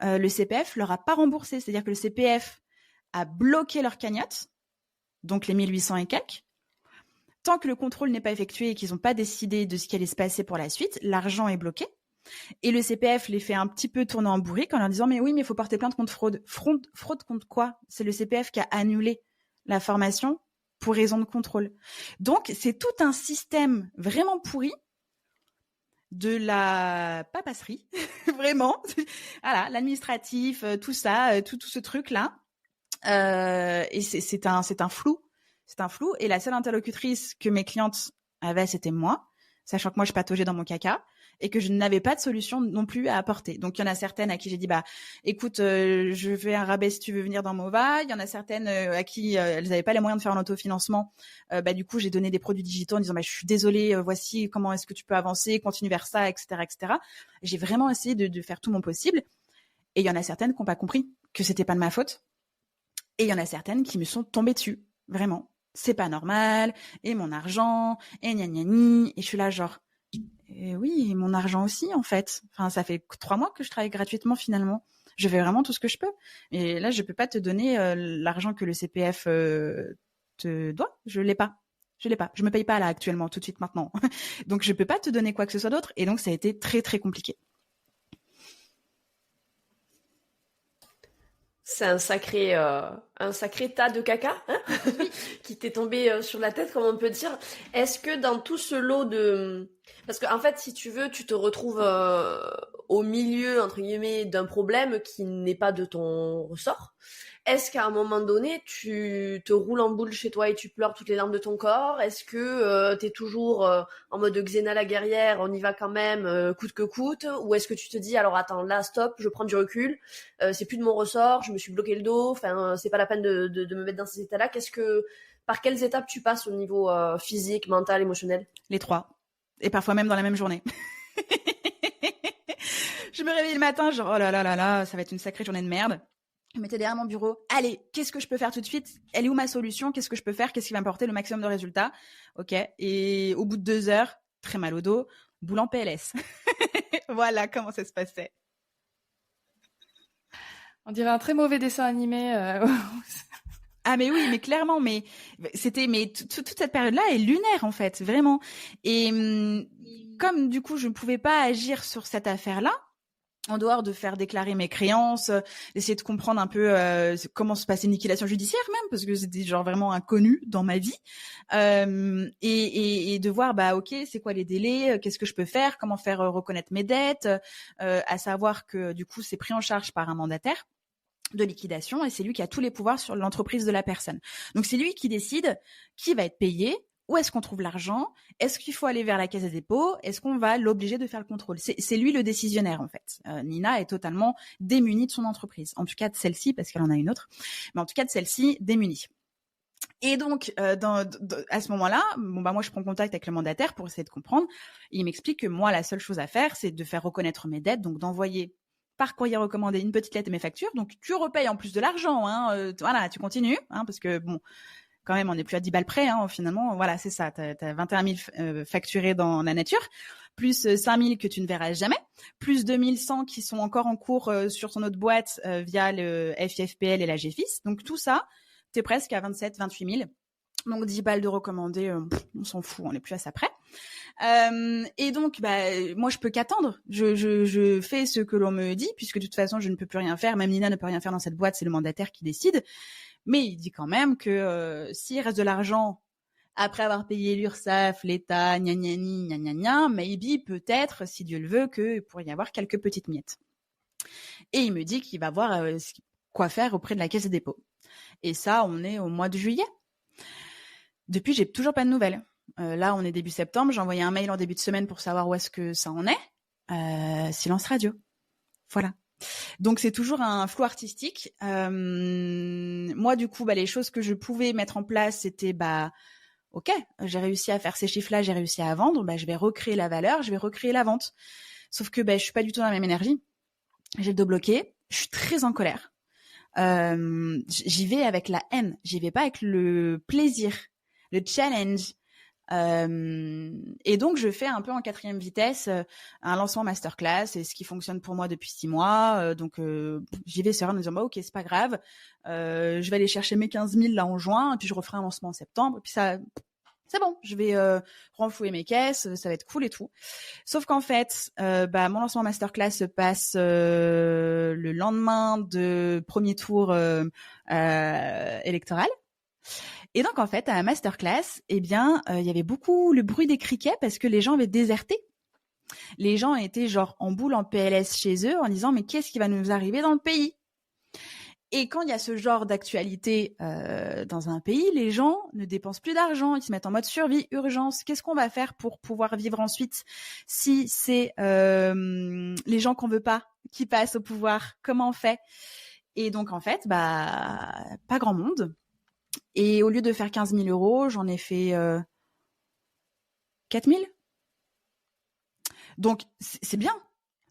le CPF leur a pas remboursé. C'est-à-dire que le CPF a bloqué leur cagnotte, donc les 1800 et quelques. Tant que le contrôle n'est pas effectué et qu'ils n'ont pas décidé de ce qui allait se passer pour la suite, l'argent est bloqué. Et le CPF les fait un petit peu tourner en bourrique en leur disant « Mais oui, mais il faut porter plainte contre fraude. » Fraude contre quoi? C'est le CPF qui a annulé la formation pour raison de contrôle. Donc, c'est tout un système vraiment pourri de la papasserie, vraiment. Voilà, l'administratif, tout ça, tout ce truc-là. Et c'est un flou. C'est un flou. Et la seule interlocutrice que mes clientes avaient, c'était moi, sachant que moi, je pataugeais dans mon caca et que je n'avais pas de solution non plus à apporter. Donc, il y en a certaines à qui j'ai dit, écoute, je fais un rabais si tu veux venir dans Mova. Il y en a certaines à qui elles n'avaient pas les moyens de faire un autofinancement. Du coup, j'ai donné des produits digitaux en disant, je suis désolée, voici comment est-ce que tu peux avancer, continue vers ça, etc., etc. J'ai vraiment essayé de faire tout mon possible. Et il y en a certaines qui n'ont pas compris que c'était pas de ma faute. Et il y en a certaines qui me sont tombées dessus. Vraiment. C'est pas normal, et mon argent, et gna gna gni, et je suis là genre, oui, et mon argent aussi en fait. Enfin, ça fait 3 mois que je travaille gratuitement finalement. Je fais vraiment tout ce que je peux. Et là, je peux pas te donner l'argent que le CPF te doit. Je l'ai pas. Je l'ai pas. Je me paye pas là actuellement, tout de suite maintenant. Donc je peux pas te donner quoi que ce soit d'autre. Et donc ça a été très très compliqué. C'est un sacré tas de caca hein qui t'est tombé sur la tête, comme on peut dire. Est-ce que dans tout ce lot de... Parce qu'en fait, si tu veux, tu te retrouves au milieu, entre guillemets, d'un problème qui n'est pas de ton ressort. Est-ce qu'à un moment donné, tu te roules en boule chez toi et tu pleures toutes les larmes de ton corps? Est-ce que t'es toujours en mode Xena la guerrière, on y va quand même, coûte que coûte? Ou est-ce que tu te dis, alors attends, là, stop, je prends du recul, c'est plus de mon ressort, je me suis bloqué le dos, enfin, c'est pas la peine de me mettre dans ces états-là. Par quelles étapes tu passes au niveau physique, mental, émotionnel? Les 3. Et parfois même dans la même journée. Je me réveille le matin, genre, oh là là là là, ça va être une sacrée journée de merde. Je me mettais derrière mon bureau. Allez, qu'est-ce que je peux faire tout de suite? Elle est où ma solution? Qu'est-ce que je peux faire? Qu'est-ce qui va m'apporter le maximum de résultats? Ok. Et au bout de 2 heures, très mal au dos, boule en PLS. Voilà comment ça se passait. On dirait un très mauvais dessin animé. Ah mais oui, mais clairement, mais toute cette période-là est lunaire en fait, vraiment. Et comme du coup je ne pouvais pas agir sur cette affaire-là, en dehors de faire déclarer mes créances, d'essayer de comprendre un peu comment se passait une liquidation judiciaire même, parce que c'était genre vraiment inconnu dans ma vie, et de voir ok, c'est quoi les délais, qu'est-ce que je peux faire, comment faire reconnaître mes dettes, à savoir que du coup c'est pris en charge par un mandataire de liquidation et c'est lui qui a tous les pouvoirs sur l'entreprise de la personne. Donc c'est lui qui décide qui va être payé. Où est-ce qu'on trouve l'argent? Est-ce qu'il faut aller vers la caisse des dépôts? Est-ce qu'on va l'obliger de faire le contrôle? C'est lui le décisionnaire, en fait. Nina est totalement démunie de son entreprise. En tout cas, de celle-ci, parce qu'elle en a une autre. Mais en tout cas, de celle-ci, démunie. Et donc, à ce moment-là, moi, je prends contact avec le mandataire pour essayer de comprendre. Et il m'explique que moi, la seule chose à faire, c'est de faire reconnaître mes dettes, donc d'envoyer par courrier recommandé une petite lettre de mes factures. Donc, tu repayes en plus de l'argent, hein. Voilà, tu continues, hein, parce que bon... Quand même, on n'est plus à 10 balles près, hein, finalement. Voilà, c'est ça. T'as 21 000 facturés dans la nature, plus 5 000 que tu ne verras jamais, plus 2 100 qui sont encore en cours sur ton autre boîte via le FIFPL et la GFIS. Donc, tout ça, t'es presque à 27 000, 28 000. Donc, 10 balles de recommandé, on s'en fout, on n'est plus à ça près. Et donc, moi, je peux qu'attendre. Je fais ce que l'on me dit, puisque de toute façon, je ne peux plus rien faire. Même Nina ne peut rien faire dans cette boîte, c'est le mandataire qui décide. Mais il dit quand même que s'il reste de l'argent après avoir payé l'URSSAF, l'État, gna gna gna gna gna, maybe, peut-être, si Dieu le veut, qu'il pourrait y avoir quelques petites miettes. Et il me dit qu'il va voir quoi faire auprès de la Caisse des dépôts. Et ça, on est au mois de juillet. Depuis, j'ai toujours pas de nouvelles. Là, on est début septembre. J'ai envoyé un mail en début de semaine pour savoir où est-ce que ça en est. Silence radio. Voilà. Donc c'est toujours un flou artistique. Moi du coup, les choses que je pouvais mettre en place, c'était ok, j'ai réussi à faire ces chiffres-là, j'ai réussi à vendre, je vais recréer la valeur, je vais recréer la vente. Sauf que je suis pas du tout dans la même énergie. J'ai le dos bloqué, je suis très en colère. J'y vais avec la haine, j'y vais pas avec le plaisir, le challenge. Et donc je fais un peu en 4e vitesse un lancement masterclass, et ce qui fonctionne pour moi depuis 6 mois, donc j'y vais serein en me disant ok, c'est pas grave, je vais aller chercher mes 15 000 là en juin, et puis je referai un lancement en septembre, et puis ça c'est bon, je vais renflouer mes caisses, ça va être cool et tout. Sauf qu'en fait mon lancement masterclass se passe le lendemain de premier tour électoral. Et donc, en fait, à la masterclass, il y avait beaucoup le bruit des criquets parce que les gens avaient déserté. Les gens étaient genre en boule, en PLS chez eux, en disant « Mais qu'est-ce qui va nous arriver dans le pays ?» Et quand il y a ce genre d'actualité dans un pays, les gens ne dépensent plus d'argent, ils se mettent en mode survie, urgence. Qu'est-ce qu'on va faire pour pouvoir vivre ensuite si c'est les gens qu'on veut pas qui passent au pouvoir? Comment on fait? Et donc, en fait, pas grand monde. Et au lieu de faire 15 000 euros, j'en ai fait 4 000. Donc, c'est bien.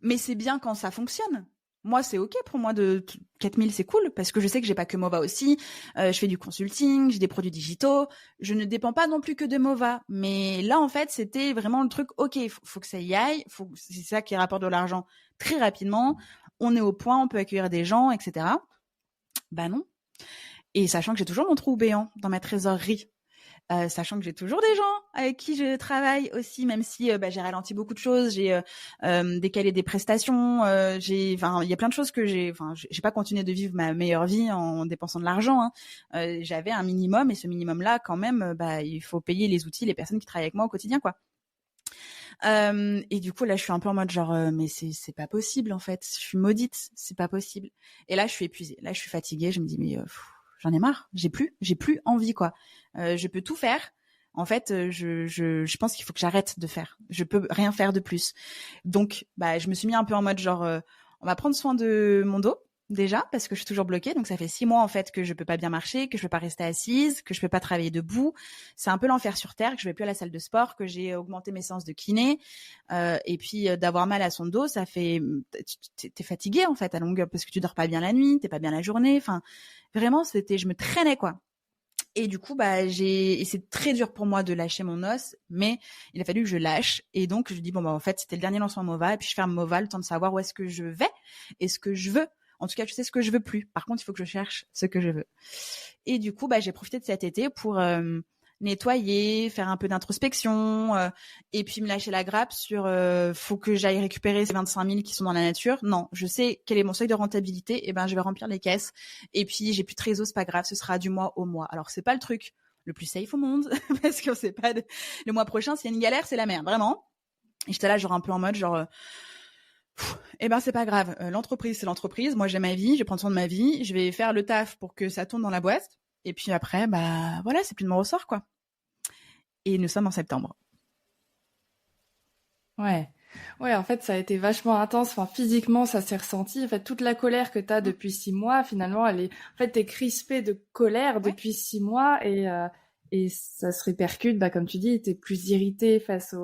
Mais c'est bien quand ça fonctionne. Moi, c'est OK pour moi de 4 000, c'est cool, parce que je sais que j'ai pas que Mova aussi. Je fais du consulting, j'ai des produits digitaux. Je ne dépends pas non plus que de Mova. Mais là, en fait, c'était vraiment le truc, OK, faut que ça y aille. C'est ça qui rapporte de l'argent très rapidement. On est au point, on peut accueillir des gens, etc. Non. Et sachant que j'ai toujours mon trou béant dans ma trésorerie. sachant que j'ai toujours des gens avec qui je travaille aussi, même si j'ai ralenti beaucoup de choses, j'ai décalé des prestations, il y a plein de choses que j'ai pas continué de vivre ma meilleure vie en dépensant de l'argent, hein. J'avais un minimum, et ce minimum là quand même, il faut payer les outils, les personnes qui travaillent avec moi au quotidien, quoi. Et du coup là je suis un peu en mode genre mais c'est pas possible en fait, je suis maudite, c'est pas possible. Et là je suis épuisée, là je suis fatiguée, je me dis mais j'en ai marre, j'ai plus envie, quoi. Je peux tout faire. En fait, je pense qu'il faut que j'arrête de faire. Je peux rien faire de plus. Donc, je me suis mis un peu en mode genre, on va prendre soin de mon dos déjà, parce que je suis toujours bloquée. Donc, ça fait 6 mois en fait que je peux pas bien marcher, que je peux pas rester assise, que je peux pas travailler debout. C'est un peu l'enfer sur terre, que je vais plus à la salle de sport, que j'ai augmenté mes séances de kiné, et puis d'avoir mal à son dos, ça fait, t'es fatiguée en fait à longueur, parce que tu dors pas bien la nuit, t'es pas bien la journée. Enfin, vraiment, je me traînais, quoi. Et du coup, et c'est très dur pour moi de lâcher mon os, mais il a fallu que je lâche. Et donc, je dis, en fait, c'était le dernier lancement Mova, et puis je ferme Mova, le temps de savoir où est-ce que je vais et ce que je veux. En tout cas, je sais ce que je veux plus. Par contre, il faut que je cherche ce que je veux. Et du coup, j'ai profité de cet été pour nettoyer, faire un peu d'introspection, et puis me lâcher la grappe sur faut que j'aille récupérer ces 25 000 qui sont dans la nature. Non, je sais quel est mon seuil de rentabilité, et je vais remplir les caisses, et puis j'ai plus de trésor, c'est pas grave, ce sera du mois au mois. Alors c'est pas le truc le plus safe au monde parce qu'on sait pas le mois prochain, s'il y a une galère, c'est la merde, vraiment. Et j'étais là genre un peu en mode genre c'est pas grave, l'entreprise c'est l'entreprise, moi j'ai ma vie, je vais prendre soin de ma vie, je vais faire le taf pour que ça tourne dans la boîte. Et puis après, voilà, c'est plus de mon ressort, quoi. Et nous sommes en septembre. Ouais. Ouais, en fait, ça a été vachement intense. Enfin, physiquement, ça s'est ressenti. En fait, toute la colère que t'as depuis 6 mois, finalement, en fait, t'es crispée de colère depuis 6 mois, et ça se répercute, comme tu dis, t'es plus irritée face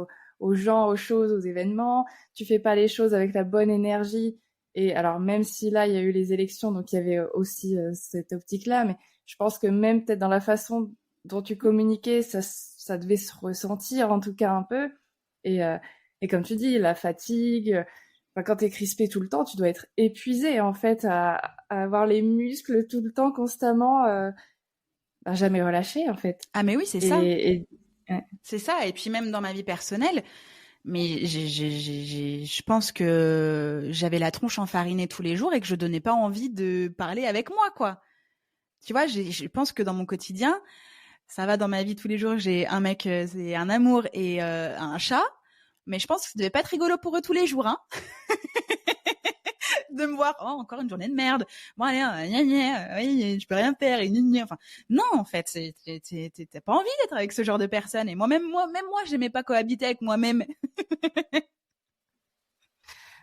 aux gens, aux choses, aux événements. Tu fais pas les choses avec la bonne énergie. Et alors, même si là, il y a eu les élections, donc il y avait aussi cette optique-là, mais je pense que même peut-être dans la façon dont tu communiquais, ça devait se ressentir, en tout cas un peu. Et comme tu dis, la fatigue, quand t'es crispé tout le temps, tu dois être épuisé, en fait, à avoir les muscles tout le temps, constamment, jamais relâché, en fait. Ah, mais oui, c'est ça. Ouais. C'est ça. Et puis même dans ma vie personnelle, mais je pense que j'avais la tronche enfarinée tous les jours et que je donnais pas envie de parler avec moi, quoi. Tu vois, je pense que dans mon quotidien, ça va, dans ma vie tous les jours, j'ai un mec, c'est un amour, et un chat. Mais je pense que ça devait pas être rigolo pour eux tous les jours, hein. De me voir, encore une journée de merde. Bon, allez, oui, je peux rien faire, enfin, non, en fait, t'as pas envie d'être avec ce genre de personne. Et moi, j'aimais pas cohabiter avec moi-même.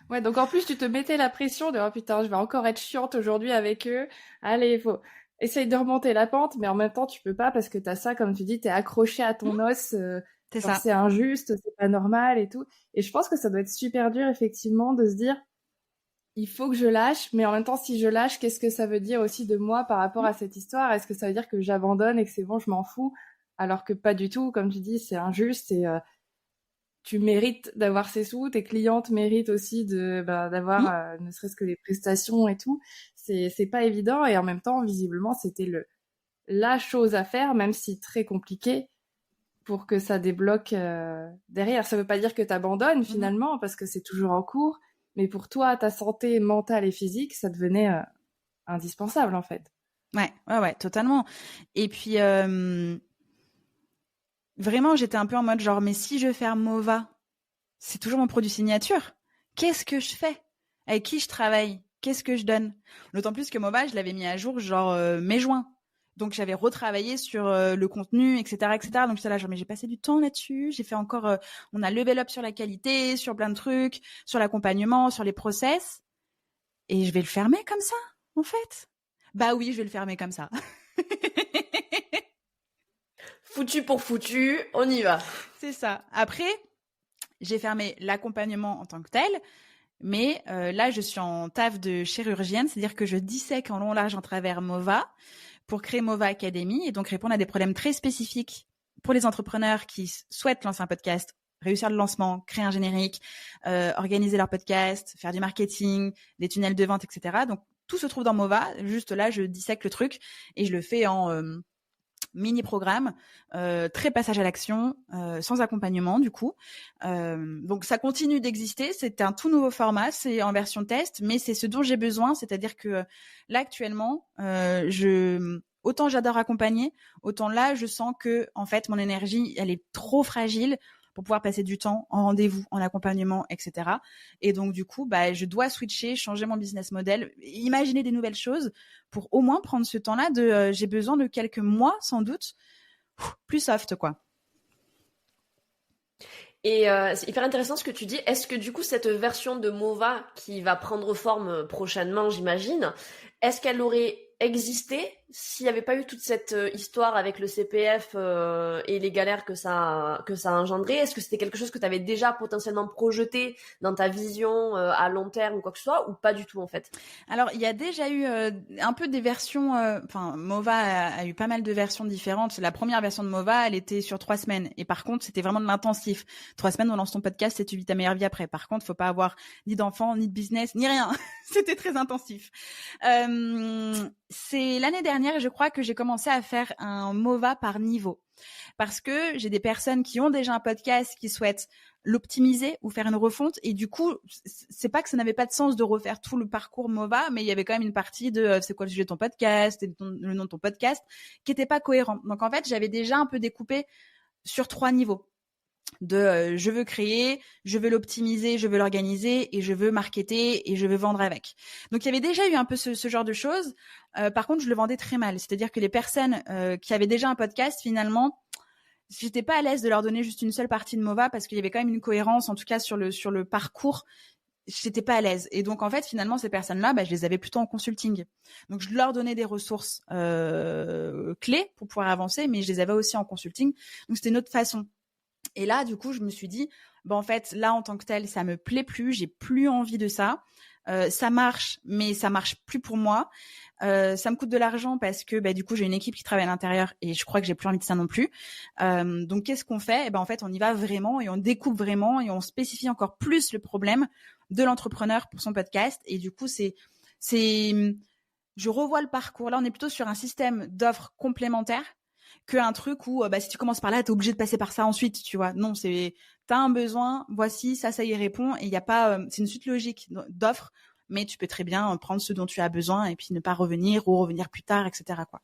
Ouais, donc en plus, tu te mettais la pression de « Oh putain, je vais encore être chiante aujourd'hui avec eux. Allez, faut essayer de remonter la pente », mais en même temps, tu peux pas parce que t'as ça, comme tu dis, t'es accroché à ton os. C'est ça. C'est injuste, c'est pas normal et tout. Et je pense que ça doit être super dur, effectivement, de se dire il faut que je lâche, mais en même temps, si je lâche, qu'est-ce que ça veut dire aussi de moi par rapport à cette histoire? Est-ce que ça veut dire que j'abandonne et que c'est bon, je m'en fous? Alors que pas du tout, comme tu dis, c'est injuste, et tu mérites d'avoir ces sous, tes clientes méritent aussi d'avoir ne serait-ce que les prestations et tout. C'est pas évident, et en même temps, visiblement, c'était la chose à faire, même si très compliquée, pour que ça débloque derrière. Ça veut pas dire que t'abandonnes finalement, parce que c'est toujours en cours, mais pour toi, ta santé mentale et physique, ça devenait indispensable, en fait. Ouais, totalement. Et puis, vraiment, j'étais un peu en mode genre, mais si je ferme Mova, c'est toujours mon produit signature. Qu'est-ce que je fais? Avec qui je travaille? Qu'est-ce que je donne? D'autant plus que Mova, je l'avais mis à jour genre mai-juin. Donc, j'avais retravaillé sur le contenu, etc., etc. Donc, j'étais là, genre, mais j'ai passé du temps là-dessus. J'ai fait encore, on a level up sur la qualité, sur plein de trucs, sur l'accompagnement, sur les process. Et je vais le fermer comme ça, en fait. Bah oui, je vais le fermer comme ça. Foutu pour foutu, on y va. C'est ça. Après, j'ai fermé l'accompagnement en tant que tel. Mais là, je suis en taf de chirurgienne, c'est-à-dire que je dissèque en long, large, en travers Mova pour créer Mova Academy, et donc répondre à des problèmes très spécifiques pour les entrepreneurs qui souhaitent lancer un podcast, réussir le lancement, créer un générique, organiser leur podcast, faire du marketing, des tunnels de vente, etc. Donc, tout se trouve dans Mova. Juste là, je dissèque le truc et je le fais en mini programme, très passage à l'action, sans accompagnement du coup. Donc ça continue d'exister, c'est un tout nouveau format, c'est en version test, mais c'est ce dont j'ai besoin, c'est-à-dire que là actuellement, autant j'adore accompagner, autant là je sens que en fait mon énergie elle est trop fragile pour pouvoir passer du temps en rendez-vous, en accompagnement, etc. Et donc, du coup, je dois switcher, changer mon business model, imaginer des nouvelles choses pour au moins prendre ce temps-là j'ai besoin de quelques mois, sans doute, plus soft, quoi. Et c'est hyper intéressant ce que tu dis. Est-ce que du coup, cette version de Mova qui va prendre forme prochainement, j'imagine, est-ce qu'elle aurait existé s'il n'y avait pas eu toute cette histoire avec le CPF et les galères que ça a engendré? Est-ce que c'était quelque chose que tu avais déjà potentiellement projeté dans ta vision à long terme ou quoi que ce soit, ou pas du tout en fait? Alors, il y a déjà eu un peu des versions... Mova a eu pas mal de versions différentes. La première version de Mova, elle était sur 3 semaines. Et par contre, c'était vraiment de l'intensif. 3 semaines, on lance ton podcast et tu vis ta meilleure vie après. Par contre, faut pas avoir ni d'enfants, ni de business, ni rien. C'était très intensif. C'est l'année dernière, je crois, que j'ai commencé à faire un Mova par niveau. Parce que j'ai des personnes qui ont déjà un podcast, qui souhaitent l'optimiser ou faire une refonte. Et du coup, c'est pas que ça n'avait pas de sens de refaire tout le parcours Mova, mais il y avait quand même une partie de c'est quoi le sujet de ton podcast et le nom de ton podcast qui était pas cohérent. Donc en fait, j'avais déjà un peu découpé sur 3 niveaux. Je veux créer, je veux l'optimiser, je veux l'organiser et je veux marketer et je veux vendre avec. Donc il y avait déjà eu un peu ce genre de choses. Par contre, je le vendais très mal. C'est-à-dire que les personnes qui avaient déjà un podcast, finalement, j'étais pas à l'aise de leur donner juste une seule partie de Mova parce qu'il y avait quand même une cohérence, en tout cas sur le parcours. J'étais pas à l'aise. Et donc, en fait, finalement, ces personnes-là, je les avais plutôt en consulting. Donc, je leur donnais des ressources clés pour pouvoir avancer, mais je les avais aussi en consulting. Donc, c'était une autre façon. Et là, du coup, je me suis dit, en fait, là, en tant que tel, ça me plaît plus, j'ai plus envie de ça. Ça marche, mais ça marche plus pour moi. Ça me coûte de l'argent parce que, du coup, j'ai une équipe qui travaille à l'intérieur et je crois que j'ai plus envie de ça non plus. Donc, qu'est-ce qu'on fait? En fait, on y va vraiment et on découpe vraiment et on spécifie encore plus le problème de l'entrepreneur pour son podcast. Et du coup, je revois le parcours. Là, on est plutôt sur un système d'offres complémentaires qu'un truc où si tu commences par là, t'es obligé de passer par ça ensuite, tu vois. Non, t'as un besoin, voici, ça y répond, et il y a pas, c'est une suite logique d'offres, mais tu peux très bien prendre ce dont tu as besoin et puis ne pas revenir ou revenir plus tard, etc., quoi.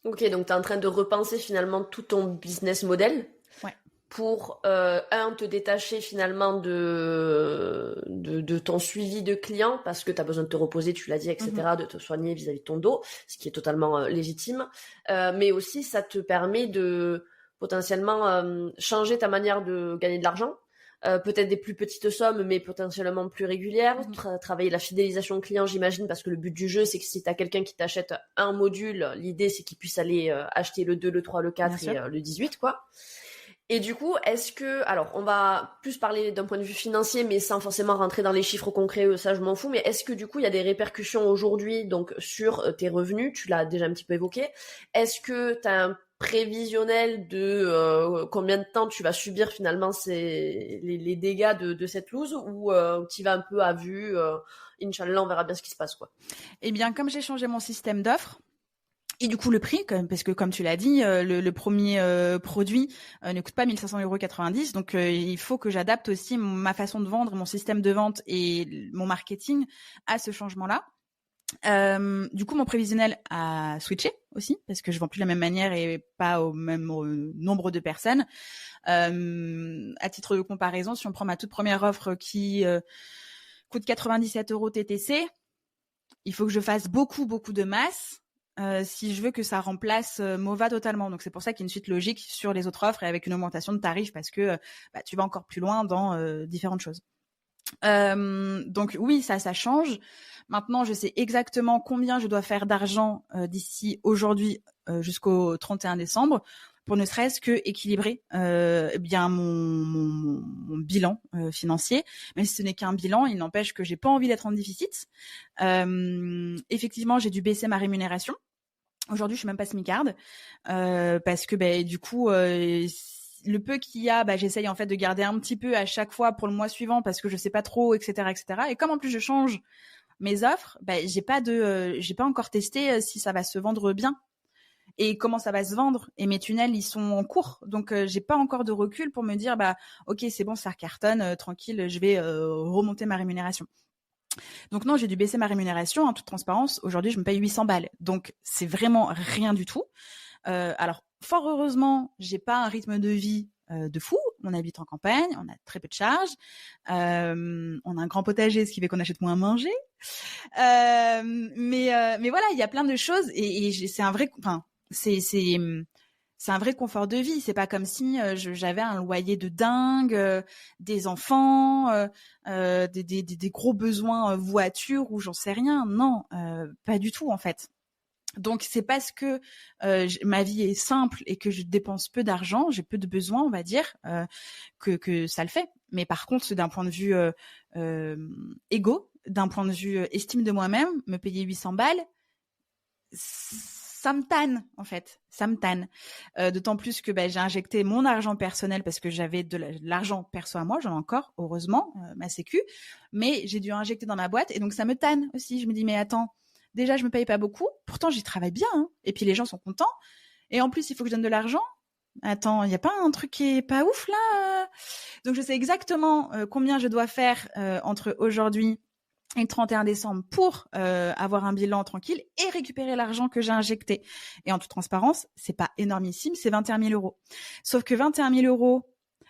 Ok, donc t'es en train de repenser finalement tout ton business model. Ouais. Pour te détacher finalement de ton suivi de clients parce que tu as besoin de te reposer, tu l'as dit, etc., de te soigner vis-à-vis de ton dos, ce qui est totalement légitime. Mais aussi, ça te permet de potentiellement changer ta manière de gagner de l'argent. Peut-être des plus petites sommes, mais potentiellement plus régulières. Travailler la fidélisation client, j'imagine, parce que le but du jeu, c'est que si tu as quelqu'un qui t'achète un module, l'idée, c'est qu'il puisse aller acheter le 2, le 3, le 4 et le 18, quoi. Et du coup, alors on va plus parler d'un point de vue financier, mais sans forcément rentrer dans les chiffres concrets, ça je m'en fous, mais est-ce que du coup il y a des répercussions aujourd'hui donc sur tes revenus? Tu l'as déjà un petit peu évoqué. Est-ce que tu as un prévisionnel de combien de temps tu vas subir finalement les dégâts de cette loose, ou tu vas un peu à vue, Inch'Allah, on verra bien ce qui se passe, quoi? Eh bien, comme j'ai changé mon système d'offres, et du coup, le prix, quand même, parce que comme tu l'as dit, le premier produit ne coûte pas 1 500,90 €. Donc, il faut que j'adapte aussi ma façon de vendre, mon système de vente et mon marketing à ce changement-là. Du coup, mon prévisionnel a switché aussi, parce que je vends plus de la même manière et pas au même nombre de personnes. À titre de comparaison, si on prend ma toute première offre qui coûte 97 € TTC, il faut que je fasse beaucoup de masse. Si je veux que ça remplace Mova totalement. Donc c'est pour ça qu'il y a une suite logique sur les autres offres et avec une augmentation de tarifs parce que tu vas encore plus loin dans différentes choses. Donc oui, ça change. Maintenant, je sais exactement combien je dois faire d'argent d'ici aujourd'hui jusqu'au 31 décembre pour ne serait-ce que équilibrer bien mon bilan financier. Même si ce n'est qu'un bilan, il n'empêche que j'ai pas envie d'être en déficit. Effectivement, j'ai dû baisser ma rémunération. Aujourd'hui, je suis même pas smicarde parce que du coup, le peu qu'il y a, j'essaye en fait de garder un petit peu à chaque fois pour le mois suivant parce que je sais pas trop, etc., etc. Et comme en plus je change mes offres, j'ai pas encore testé si ça va se vendre bien et comment ça va se vendre. Et mes tunnels, ils sont en cours, donc j'ai pas encore de recul pour me dire ok, c'est bon, ça cartonne, tranquille, je vais remonter ma rémunération. Donc non, j'ai dû baisser ma rémunération en toute transparence. Aujourd'hui, je me paye 800 balles, donc c'est vraiment rien du tout. Alors fort heureusement, j'ai pas un rythme de vie de fou. On habite en campagne, on a très peu de charges, on a un grand potager, ce qui fait qu'on achète moins à manger. Mais voilà, il y a plein de choses et c'est un vrai, c'est un vrai confort de vie. C'est pas comme si j'avais un loyer de dingue, des enfants, des gros besoins voiture ou j'en sais rien. Non, pas du tout en fait. Donc c'est parce que ma vie est simple et que je dépense peu d'argent, j'ai peu de besoins, on va dire, que ça le fait. Mais par contre, d'un point de vue égo, d'un point de vue estime de moi-même, me payer 800 balles, ça me tanne en fait, ça me tanne. D'autant plus que j'ai injecté mon argent personnel parce que j'avais de l'argent perso à moi, j'en ai encore, heureusement, ma sécu, mais j'ai dû injecter dans ma boîte et donc ça me tanne aussi. Je me dis mais attends, déjà je me paye pas beaucoup, pourtant j'y travaille bien, hein, et puis les gens sont contents, et en plus il faut que je donne de l'argent. Attends, il y a pas un truc qui est pas ouf là? Donc je sais exactement combien je dois faire entre aujourd'hui et le 31 décembre pour avoir un bilan tranquille et récupérer l'argent que j'ai injecté. Et en toute transparence, c'est pas énormissime, c'est 21 000 euros. Sauf que 21 000 euros,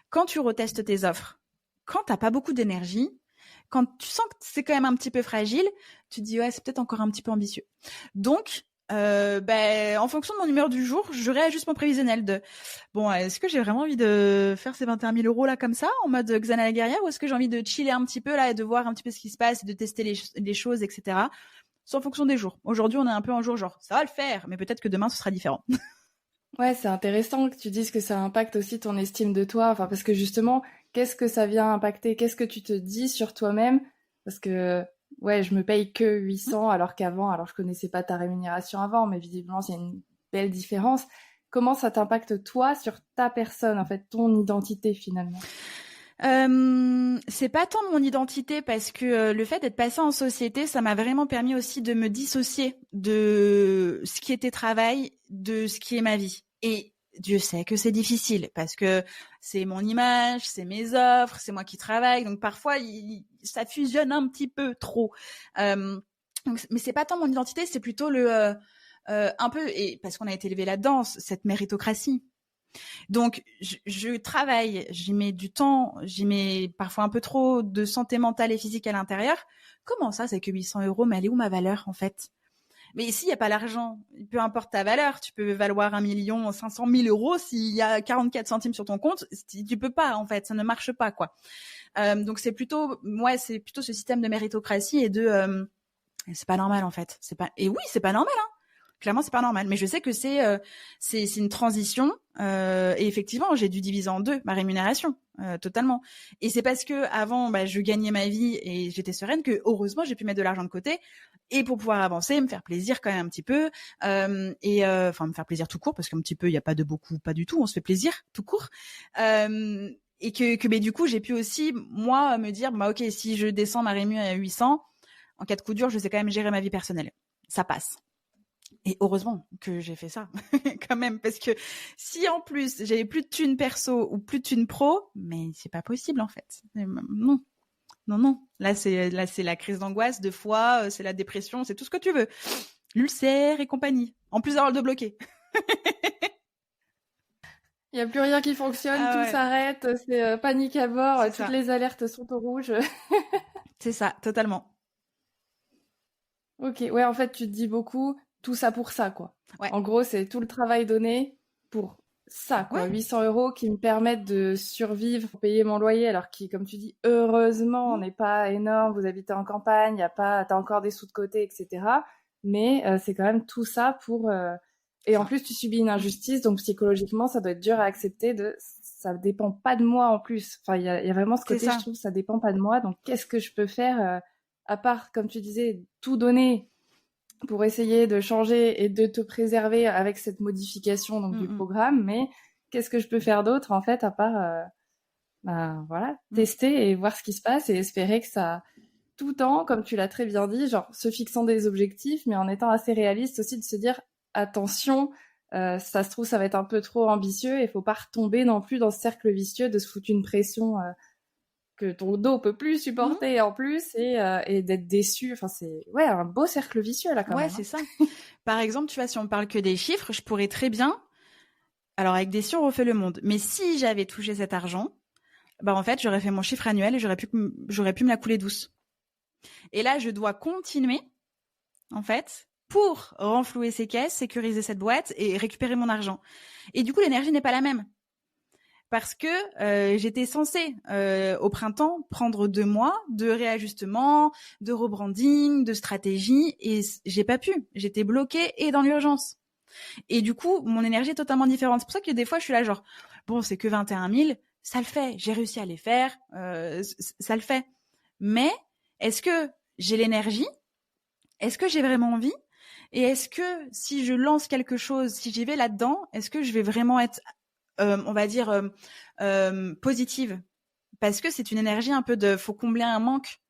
quand tu retestes tes offres, quand t'as pas beaucoup d'énergie, quand tu sens que c'est quand même un petit peu fragile, tu te dis ouais, c'est peut-être encore un petit peu ambitieux. Donc en fonction de mon humeur du jour, je réajuste mon prévisionnel de bon, est-ce que j'ai vraiment envie de faire ces 21 000 euros là comme ça en mode Xana la guerrière, ou est-ce que j'ai envie de chiller un petit peu là et de voir un petit peu ce qui se passe et de tester les choses, etc. C'est en fonction des jours. Aujourd'hui, on est un peu en jour genre ça va le faire, mais peut-être que demain ce sera différent. Ouais, c'est intéressant que tu dises que ça impacte aussi ton estime de toi, enfin parce que justement, qu'est-ce que ça vient impacter? Qu'est-ce que tu te dis sur toi-même? Parce que ouais, je me paye que 800 alors je connaissais pas ta rémunération avant, mais visiblement il y a une belle différence. Comment ça t'impacte toi sur ta personne, en fait, ton identité finalement? C'est pas tant mon identité parce que le fait d'être passée en société, ça m'a vraiment permis aussi de me dissocier de ce qui était travail, de ce qui est ma vie. Et Dieu sait que c'est difficile parce que c'est mon image, c'est mes offres, c'est moi qui travaille. Donc parfois, ça fusionne un petit peu trop. Mais c'est pas tant mon identité, c'est plutôt un peu, et parce qu'on a été élevé là-dedans, cette méritocratie. Donc, je travaille, j'y mets du temps, j'y mets parfois un peu trop de santé mentale et physique à l'intérieur. Comment ça, c'est que 800 euros, mais elle est où ma valeur, en fait? Mais ici, il n'y a pas l'argent. Peu importe ta valeur, tu peux valoir 1 500 000 euros s'il y a 44 centimes sur ton compte. Tu peux pas, en fait, ça ne marche pas, quoi. Donc, c'est plutôt ce système de méritocratie et c'est pas normal, en fait. Et oui, c'est pas normal, hein. Clairement, c'est pas normal. Mais je sais que c'est une transition. Et effectivement, j'ai dû diviser en deux ma rémunération, totalement. Et c'est parce que avant, je gagnais ma vie et j'étais sereine que heureusement, j'ai pu mettre de l'argent de côté et pour pouvoir avancer, me faire plaisir quand même un petit peu. Me faire plaisir tout court parce qu'un petit peu, il n'y a pas de beaucoup, pas du tout. On se fait plaisir tout court. Et que du coup, j'ai pu aussi, moi, me dire, ok, si je descends ma rému à 800, en cas de coup dur, je sais quand même gérer ma vie personnelle. Ça passe. Et heureusement que j'ai fait ça, quand même, parce que si en plus j'avais plus de thunes perso ou plus de thunes pro, mais c'est pas possible en fait. Non. Là c'est la crise d'angoisse, de foie, c'est la dépression, c'est tout ce que tu veux, l'ulcère et compagnie. En plus d'avoir le dos bloqué. Il y a plus rien qui fonctionne, tout s'arrête, c'est panique à bord, toutes les alertes sont au rouge. C'est ça, totalement. Ok, ouais, en fait tu te dis beaucoup. Tout ça pour ça, quoi. Ouais. En gros, c'est tout le travail donné pour ça, quoi. Ouais. 800 euros qui me permettent de survivre, pour payer mon loyer, alors qui, comme tu dis, heureusement, n'est pas énorme. Vous habitez en campagne, t'as encore des sous de côté, etc. Mais c'est quand même tout ça pour... Et en plus, tu subis une injustice, donc psychologiquement, ça doit être dur à accepter. Ça dépend pas de moi en plus. Enfin, il y a vraiment ce côté, je trouve, ça dépend pas de moi. Donc, qu'est-ce que je peux faire à part, comme tu disais, tout donner pour essayer de changer et de te préserver avec cette modification donc du programme, mais qu'est-ce que je peux faire d'autre en fait à part tester et voir ce qui se passe et espérer que tout en, comme tu l'as très bien dit, genre se fixant des objectifs, mais en étant assez réaliste aussi, de se dire attention, ça se trouve ça va être un peu trop ambitieux et faut pas retomber non plus dans ce cercle vicieux de se foutre une pression que ton dos peut plus supporter en plus et d'être déçu. Enfin c'est un beau cercle vicieux là quand même. C'est ça. Par exemple, tu vois, si on parle que des chiffres, je pourrais très bien. Alors avec des si on refait le monde, mais si j'avais touché cet argent, bah en fait j'aurais fait mon chiffre annuel et j'aurais pu me la couler douce. Et là je dois continuer en fait pour renflouer ces caisses, sécuriser cette boîte et récupérer mon argent. Et du coup l'énergie n'est pas la même parce que j'étais censée au printemps prendre 2 mois de réajustement, de rebranding, de stratégie et j'ai pas pu. J'étais bloquée et dans l'urgence. Et du coup, mon énergie est totalement différente. C'est pour ça que des fois, je suis là genre, bon, c'est que 21 000, ça le fait. J'ai réussi à les faire, ça le fait. Mais est-ce que j'ai l'énergie? Est-ce que j'ai vraiment envie? Et est-ce que si je lance quelque chose, si j'y vais là-dedans, est-ce que je vais vraiment être, on va dire, positive? Parce que c'est une énergie un peu de, faut combler un manque.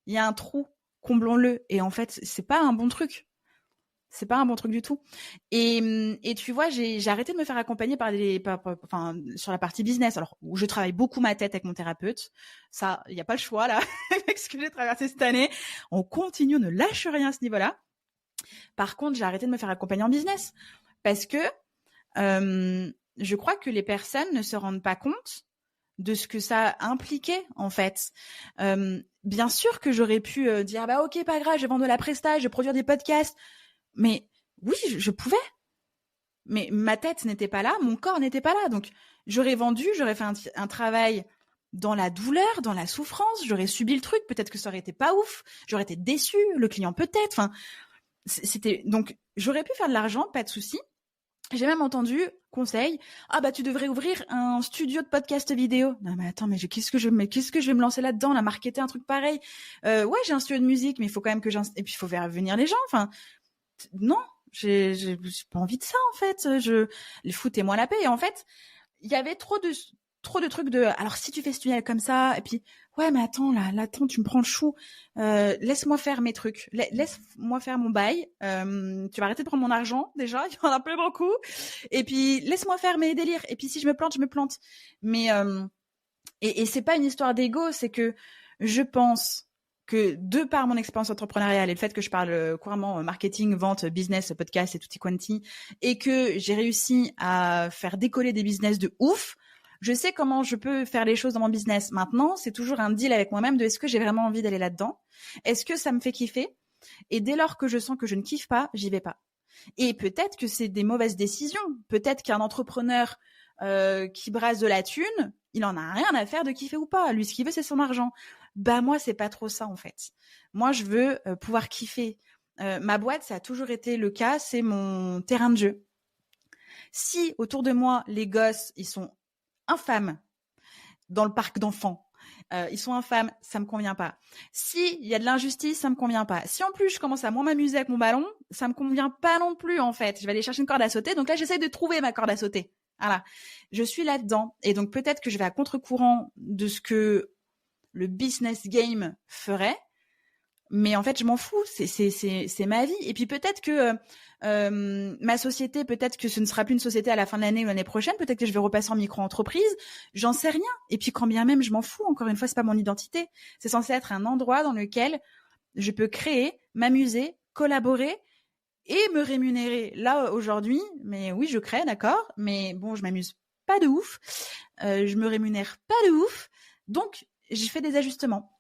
Il y a un trou, comblons-le. Et en fait, c'est pas un bon truc. C'est pas un bon truc du tout. Et tu vois, j'ai arrêté de me faire accompagner sur la partie business. Alors, où je travaille beaucoup ma tête avec mon thérapeute. Ça, il n'y a pas le choix, là, avec ce que j'ai traversé cette année. On continue, on ne lâche rien à ce niveau-là. Par contre, j'ai arrêté de me faire accompagner en business. Parce que, je crois que les personnes ne se rendent pas compte de ce que ça impliquait, en fait. Bien sûr que j'aurais pu dire, bah, ok, pas grave, je vais vendre de la presta, je vais produire des podcasts. Mais oui, je pouvais. Mais ma tête n'était pas là, mon corps n'était pas là. Donc, j'aurais vendu, j'aurais fait un travail dans la douleur, dans la souffrance, j'aurais subi le truc. Peut-être que ça aurait été pas ouf, j'aurais été déçue, le client peut-être. Enfin, c'était donc j'aurais pu faire de l'argent, pas de souci. J'ai même entendu conseil, ah bah tu devrais ouvrir un studio de podcast vidéo. Non mais attends, mais qu'est-ce que je vais me lancer là-dedans, la marketer un truc pareil. Ouais, j'ai un studio de musique, mais il faut quand même que et puis il faut faire venir les gens. Enfin, non, j'ai pas envie de ça en fait. Foutez-moi la paix. Et en fait, il y avait trop de trucs de. Alors si tu fais ce tunnel comme ça, et puis ouais, mais attends là, attends, tu me prends le chou. Laisse-moi faire mes trucs. Laisse-moi faire mon bail. Tu vas arrêter de prendre mon argent déjà. Il y en a plus beaucoup. Et puis laisse-moi faire mes délires. Et puis si je me plante, je me plante. Mais et c'est pas une histoire d'ego, c'est que je pense que de par mon expérience entrepreneuriale et le fait que je parle couramment marketing, vente, business, podcast et tutti quanti, et que j'ai réussi à faire décoller des business de ouf, je sais comment je peux faire les choses dans mon business. Maintenant, c'est toujours un deal avec moi-même de est-ce que j'ai vraiment envie d'aller là-dedans? Est-ce que ça me fait kiffer? Et dès lors que je sens que je ne kiffe pas, j'y vais pas. Et peut-être que c'est des mauvaises décisions. Peut-être qu'un entrepreneur qui brasse de la thune, il en a rien à faire de kiffer ou pas. Lui, ce qu'il veut, c'est son argent. Bah moi, c'est pas trop ça en fait. Moi, je veux pouvoir kiffer. Ma boîte, ça a toujours été le cas, c'est mon terrain de jeu. Si autour de moi, les gosses, ils sont infâmes dans le parc d'enfants, ils sont infâmes, ça me convient pas. Si il y a de l'injustice, ça me convient pas. Si en plus je commence à moins m'amuser avec mon ballon, ça me convient pas non plus en fait. Je vais aller chercher une corde à sauter. Donc là, j'essaie de trouver ma corde à sauter. Voilà, je suis là-dedans et donc peut-être que je vais à contre-courant de ce que le business game ferait, mais en fait je m'en fous, c'est ma vie. Et puis peut-être que ma société, peut-être que ce ne sera plus une société à la fin de l'année ou l'année prochaine, peut-être que je vais repasser en micro-entreprise, j'en sais rien. Et puis quand bien même je m'en fous, encore une fois, c'est pas mon identité, c'est censé être un endroit dans lequel je peux créer, m'amuser, collaborer et me rémunérer. Là aujourd'hui, mais oui, je crée, d'accord, mais bon, je m'amuse pas de ouf, je me rémunère pas de ouf, donc j'ai fait des ajustements.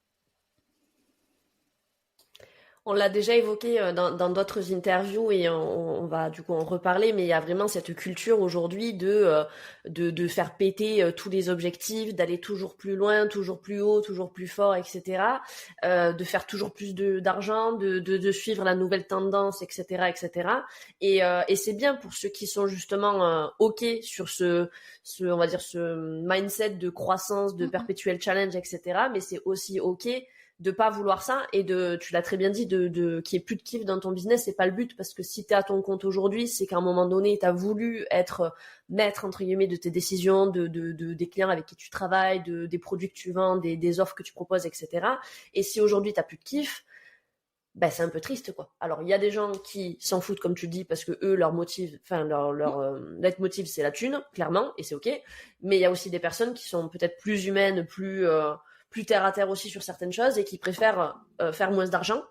On l'a déjà évoqué dans d'autres interviews et on va du coup en reparler, mais il y a vraiment cette culture aujourd'hui de faire péter tous les objectifs, d'aller toujours plus loin, toujours plus haut, toujours plus fort, etc. De faire toujours plus d'argent, de suivre la nouvelle tendance, etc., etc. Et c'est bien pour ceux qui sont justement ok sur on va dire ce mindset de croissance, de perpétuel challenge, etc. Mais c'est aussi ok de pas vouloir ça et tu l'as très bien dit, qu'il y ait plus de kiff dans ton business, c'est pas le but, parce que si t'es à ton compte aujourd'hui, c'est qu'à un moment donné, t'as voulu être maître, entre guillemets, de tes décisions, des clients avec qui tu travailles, des produits que tu vends, des offres que tu proposes, etc. Et si aujourd'hui t'as plus de kiff, ben c'est un peu triste, quoi. Alors il y a des gens qui s'en foutent, comme tu le dis, parce que eux, leur motive, enfin leur leitmotiv, c'est la thune, clairement, et c'est ok. Mais il y a aussi des personnes qui sont peut-être plus humaines, plus terre à terre aussi sur certaines choses, et qui préfèrent faire moins d'argent,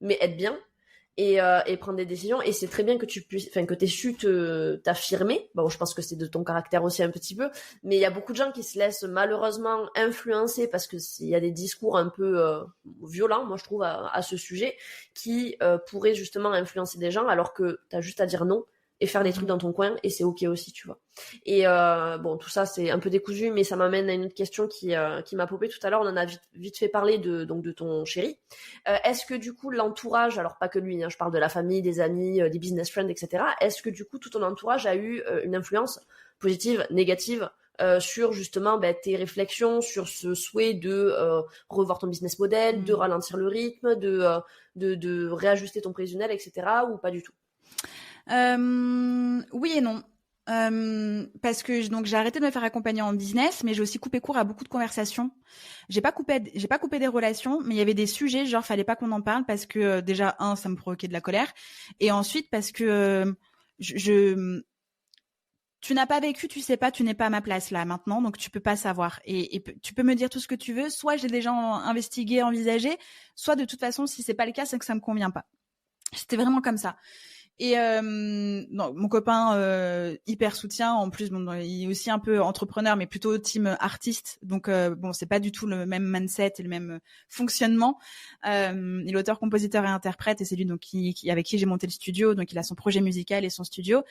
mais être bien et prendre des décisions. Et c'est très bien que tu puisses, enfin que t'aies su t'affirmer. Bon, je pense que c'est de ton caractère aussi un petit peu, mais il y a beaucoup de gens qui se laissent malheureusement influencer parce que il y a des discours un peu violents, moi je trouve, à ce sujet, qui pourraient justement influencer des gens, alors que t'as juste à dire non et faire des trucs dans ton coin, et c'est ok aussi, tu vois. Et bon, tout ça c'est un peu décousu, mais ça m'amène à une autre question qui m'a popé tout à l'heure. On en a vite fait parler de ton chéri. Est-ce que du coup l'entourage, alors pas que lui, hein, je parle de la famille, des amis, des business friends, etc. Est-ce que du coup tout ton entourage a eu une influence positive, négative sur justement tes réflexions, sur ce souhait de revoir ton business model, de ralentir le rythme, de réajuster ton prévisionnel, etc. ou pas du tout? Oui et non. Parce que donc j'ai arrêté de me faire accompagner en business, mais j'ai aussi coupé court à beaucoup de conversations. J'ai pas coupé des relations, mais il y avait des sujets, genre fallait pas qu'on en parle parce que déjà ça me provoquait de la colère, et ensuite parce que tu n'as pas vécu, tu sais pas, tu n'es pas à ma place là maintenant, donc tu peux pas savoir. Et tu peux me dire tout ce que tu veux, soit j'ai déjà investigué, envisagé, soit de toute façon si c'est pas le cas, c'est que ça me convient pas. C'était vraiment comme ça. Et non, mon copain hyper soutien, en plus bon, il est aussi un peu entrepreneur mais plutôt team artiste, donc bon, c'est pas du tout le même mindset et le même fonctionnement. Il est auteur, compositeur et interprète, et c'est lui donc avec qui j'ai monté le studio, donc il a son projet musical et son studio,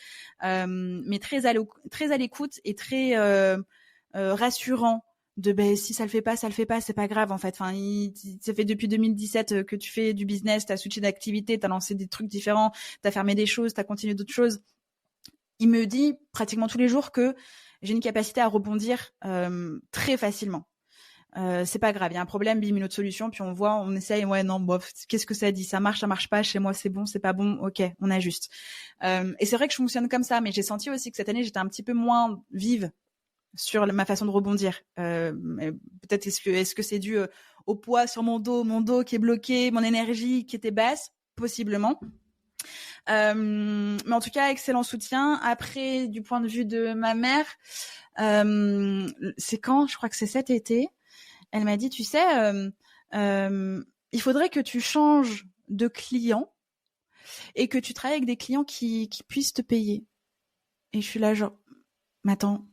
mais très à l'écoute et très rassurant. Si ça le fait pas, c'est pas grave en fait. Enfin, ça fait depuis 2017 que tu fais du business, t'as switché d'activité, t'as lancé des trucs différents, t'as fermé des choses, t'as continué d'autres choses. Il me dit pratiquement tous les jours que j'ai une capacité à rebondir très facilement. C'est pas grave, il y a un problème, bim, une autre solution, puis on voit, on essaye, ouais, non, bof, qu'est-ce que ça dit? Ça marche pas, chez moi c'est bon, c'est pas bon, ok, on ajuste. Et c'est vrai que je fonctionne comme ça, mais j'ai senti aussi que cette année j'étais un petit peu moins vive sur ma façon de rebondir. Peut-être est-ce que c'est dû au poids sur mon dos qui est bloqué, mon énergie qui était basse, possiblement. Mais en tout cas, excellent soutien. Après, du point de vue de ma mère, c'est quand? Je crois que c'est cet été. Elle m'a dit, tu sais, il faudrait que tu changes de client et que tu travailles avec des clients qui puissent te payer. Et je suis là genre, mais attends,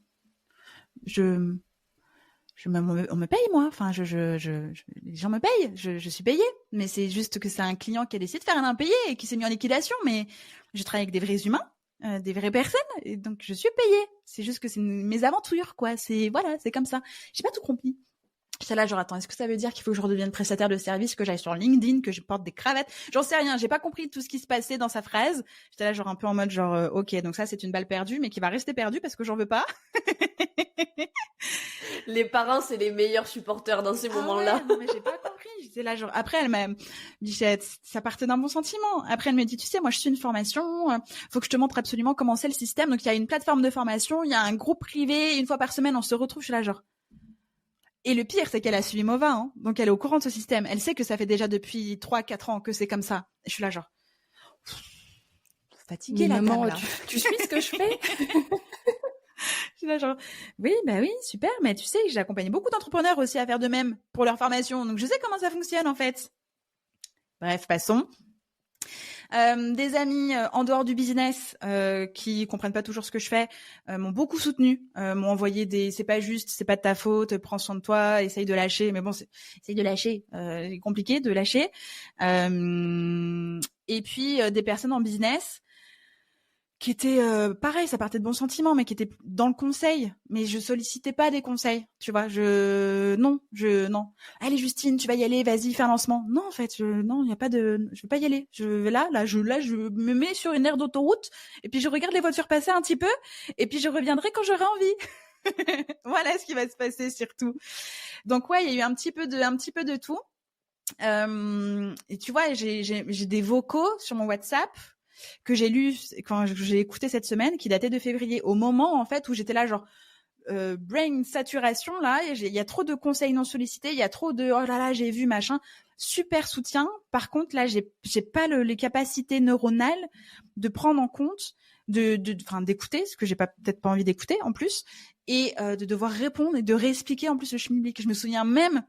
on me paye moi, enfin les gens me payent, je suis payée, mais c'est juste que c'est un client qui a décidé de faire un impayé et qui s'est mis en liquidation, mais je travaille avec des vrais humains, des vraies personnes, et donc je suis payée. C'est juste que c'est mes aventures, quoi. C'est comme ça. J'ai pas tout compris. J'étais là genre, attends, est-ce que ça veut dire qu'il faut que je redevienne prestataire de service, que j'aille sur LinkedIn, que je porte des cravates? J'en sais rien, j'ai pas compris tout ce qui se passait dans sa phrase. J'étais là genre un peu en mode genre, ok, donc ça c'est une balle perdue, mais qui va rester perdue parce que j'en veux pas. Les parents, c'est les meilleurs supporters dans ces moments-là. Ouais, non, mais j'ai pas compris. J'étais là genre, après elle m'a dit, ça partait d'un bon sentiment. Après elle me dit, tu sais, moi je suis une formation, faut que je te montre absolument comment c'est le système. Donc il y a une plateforme de formation, il y a un groupe privé, une fois par semaine on se retrouve. Je suis là genre. Et le pire, c'est qu'elle a suivi Mova, hein. Donc elle est au courant de ce système. Elle sait que ça fait déjà depuis 3-4 ans que c'est comme ça. Et je suis là genre, fatiguée la maman, dame, là. Tu suis ce que je fais? Je suis là genre, oui, super, mais tu sais, j'ai accompagné beaucoup d'entrepreneurs aussi à faire de même pour leur formation. Donc je sais comment ça fonctionne en fait. Bref, passons. Des amis en dehors du business qui comprennent pas toujours ce que je fais m'ont beaucoup soutenu, m'ont envoyé c'est pas juste, c'est pas de ta faute, prends soin de toi, essaye de lâcher. Mais bon, essaye de lâcher, c'est compliqué de lâcher. Et puis des personnes en business qui étaient pareil, ça partait de bons sentiments, mais qui étaient dans le conseil, mais je sollicitais pas des conseils, tu vois, non. Allez Justine, tu vas y aller, vas-y, fais un lancement. Non, en fait, je veux pas y aller. Je me mets sur une aire d'autoroute et puis je regarde les voitures passer un petit peu et puis je reviendrai quand j'aurai envie. Voilà ce qui va se passer surtout. Donc ouais, il y a eu un petit peu de tout. Et tu vois, j'ai des vocaux sur mon WhatsApp que j'ai lus quand j'ai écouté cette semaine, qui dataient de février, au moment en fait où j'étais là genre brain saturation là, il y a trop de conseils non sollicités, il y a trop de oh là là j'ai vu machin, super soutien. Par contre là j'ai pas les capacités neuronales de prendre en compte d'écouter ce que j'ai peut-être pas envie d'écouter en plus, et de devoir répondre et de réexpliquer en plus le schmilblick. Je me souviens même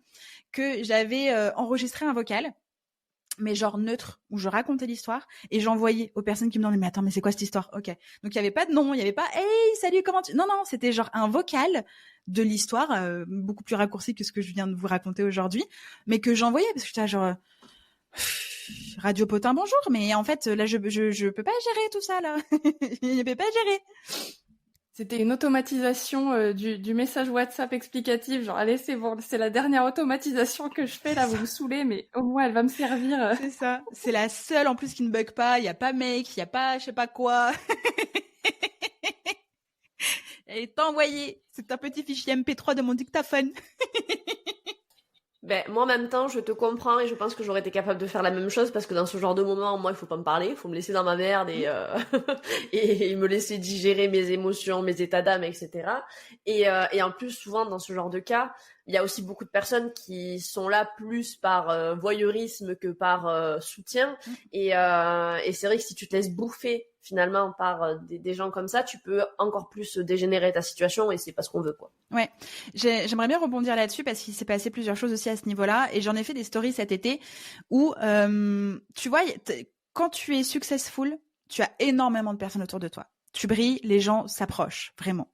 que j'avais enregistré un vocal, mais genre neutre, où je racontais l'histoire et j'envoyais aux personnes qui me demandaient mais attends mais c'est quoi cette histoire. Ok, donc il y avait pas de nom, il y avait pas hey salut comment tu, non c'était genre un vocal de l'histoire beaucoup plus raccourci que ce que je viens de vous raconter aujourd'hui, mais que j'envoyais parce que j'étais genre Radio Potin bonjour, mais en fait là je peux pas gérer tout ça là. Je peux pas gérer. C'était une automatisation du message WhatsApp explicatif. Genre, allez, c'est bon, c'est la dernière automatisation que je fais, là, vous me saulez, mais au moins, elle va me servir. C'est ça. C'est la seule, en plus, qui ne bug pas. Il y a pas make, il y a pas je sais pas quoi. Elle est envoyée. C'est un petit fichier MP3 de mon dictaphone. Ben, moi, en même temps, je te comprends et je pense que j'aurais été capable de faire la même chose parce que dans ce genre de moment, moi, il faut pas me parler, il faut me laisser dans ma merde et me laisser digérer mes émotions, mes états d'âme, etc. Et en plus, souvent, dans ce genre de cas, il y a aussi beaucoup de personnes qui sont là plus par voyeurisme que par soutien. Et c'est vrai que si tu te laisses bouffer finalement par des gens comme ça, tu peux encore plus dégénérer ta situation et c'est pas ce qu'on veut, quoi. Ouais, j'aimerais bien rebondir là-dessus parce qu'il s'est passé plusieurs choses aussi à ce niveau-là, et j'en ai fait des stories cet été où tu vois, quand tu es successful, tu as énormément de personnes autour de toi. Tu brilles, les gens s'approchent, vraiment.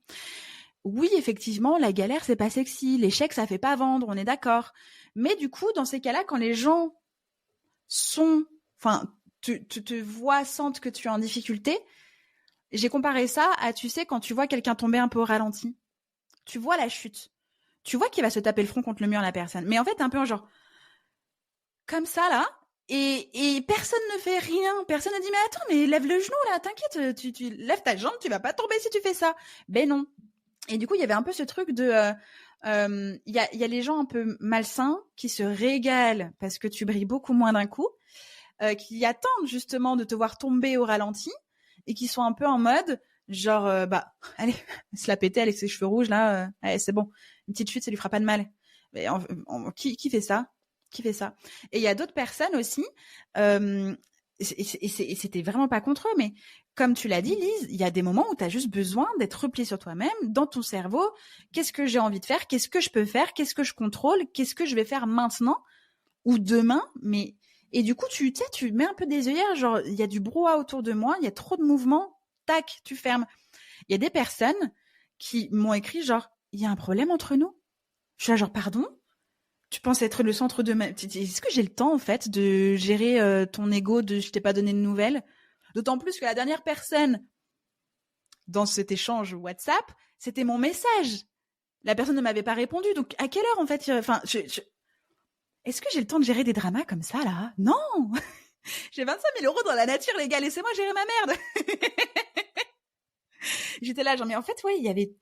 Oui, effectivement, la galère, c'est pas sexy, l'échec, ça fait pas vendre, on est d'accord. Mais du coup, dans ces cas-là, quand les gens te vois, sentent que tu es en difficulté, j'ai comparé ça à, tu sais, quand tu vois quelqu'un tomber un peu au ralenti, tu vois la chute, tu vois qu'il va se taper le front contre le mur, la personne. Mais en fait, t'es un peu genre, comme ça, là, et personne ne fait rien, personne ne dit, mais attends, mais lève le genou, là, t'inquiète, tu lèves ta jambe, tu vas pas tomber si tu fais ça. Ben non. Et du coup, il y avait un peu ce truc de... il y a les gens un peu malsains qui se régalent parce que tu brilles beaucoup moins d'un coup, qui attendent justement de te voir tomber au ralenti et qui sont un peu en mode genre allez, se la péter avec ses cheveux rouges là, allez, c'est bon, une petite chute ça lui fera pas de mal. Mais qui fait ça? Qui fait ça? Et il y a d'autres personnes aussi, et c'était vraiment pas contre eux, mais comme tu l'as dit, Lise, il y a des moments où tu as juste besoin d'être replié sur toi-même, dans ton cerveau. Qu'est-ce que j'ai envie de faire? Qu'est-ce que je peux faire? Qu'est-ce que je contrôle? Qu'est-ce que je vais faire maintenant ou demain? Mais et du coup, tu mets un peu des œillères, genre il y a du brouhaha autour de moi, il y a trop de mouvements, tac, tu fermes. Il y a des personnes qui m'ont écrit genre il y a un problème entre nous. Je suis là genre pardon? Tu penses être le centre de ma... Est-ce que j'ai le temps en fait de gérer ton ego de je t'ai pas donné de nouvelles? D'autant plus que la dernière personne dans cet échange WhatsApp, c'était mon message. La personne ne m'avait pas répondu. Donc, à quelle heure, en fait, est-ce que j'ai le temps de gérer des dramas comme ça, là? Non. J'ai 25 000 € dans la nature, les gars. Laissez-moi gérer ma merde. J'étais là, genre, mais en fait, ouais, il y avait...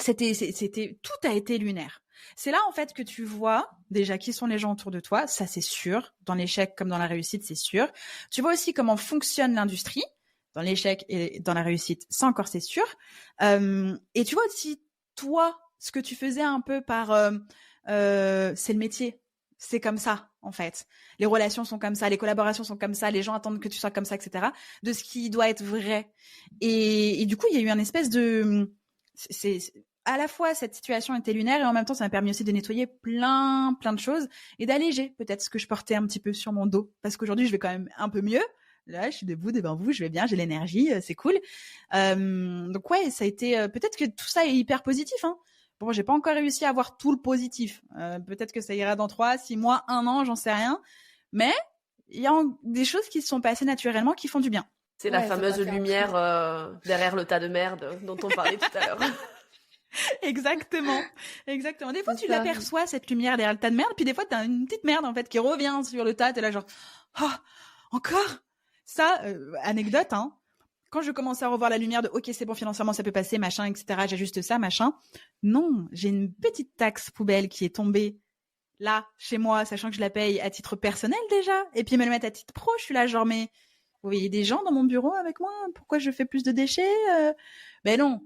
Tout a été lunaire. C'est là, en fait, que tu vois déjà qui sont les gens autour de toi. Ça, c'est sûr. Dans l'échec comme dans la réussite, c'est sûr. Tu vois aussi comment fonctionne l'industrie. Dans l'échec et dans la réussite, ça encore, c'est sûr. Et tu vois aussi, toi, ce que tu faisais un peu par... c'est le métier. C'est comme ça, en fait. Les relations sont comme ça, les collaborations sont comme ça, les gens attendent que tu sois comme ça, etc. De ce qui doit être vrai. Et du coup, il y a eu un espèce de... à la fois, cette situation était lunaire et en même temps, ça m'a permis aussi de nettoyer plein de choses et d'alléger peut-être ce que je portais un petit peu sur mon dos. Parce qu'aujourd'hui, je vais quand même un peu mieux. Là, je suis debout devant vous, je vais bien, j'ai l'énergie, c'est cool. Donc ouais, ça a été... peut-être que tout ça est hyper positif, hein. Bon, j'ai pas encore réussi à avoir tout le positif. Peut-être que ça ira dans 3, 6 mois, 1 an, j'en sais rien. Mais il y a des choses qui se sont passées naturellement qui font du bien. C'est la fameuse lumière derrière le tas de merde dont on parlait tout à l'heure. Exactement. Des fois, tu l'aperçois, cette lumière derrière le tas de merde, puis des fois, t'as une petite merde, en fait, qui revient sur le tas, t'es là genre, oh, encore? Ça, anecdote, hein. Quand je commençais à revoir la lumière de, ok, c'est bon, financièrement, ça peut passer, machin, etc., j'ajuste ça, machin. Non, j'ai une petite taxe poubelle qui est tombée là, chez moi, sachant que je la paye à titre personnel déjà, et puis me le mettre à titre pro, je suis là genre, mais vous voyez des gens dans mon bureau avec moi, pourquoi je fais plus de déchets Ben non,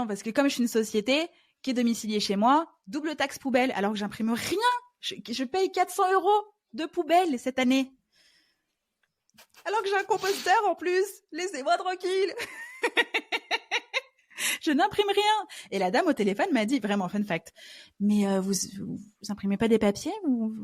parce que comme je suis une société qui est domiciliée chez moi, double taxe poubelle, alors que j'imprime rien, je paye 400 € de poubelle cette année. Alors que j'ai un composteur en plus, laissez-moi tranquille. Je n'imprime rien. Et la dame au téléphone m'a dit, vraiment fun fact, mais vous imprimez pas des papiers ou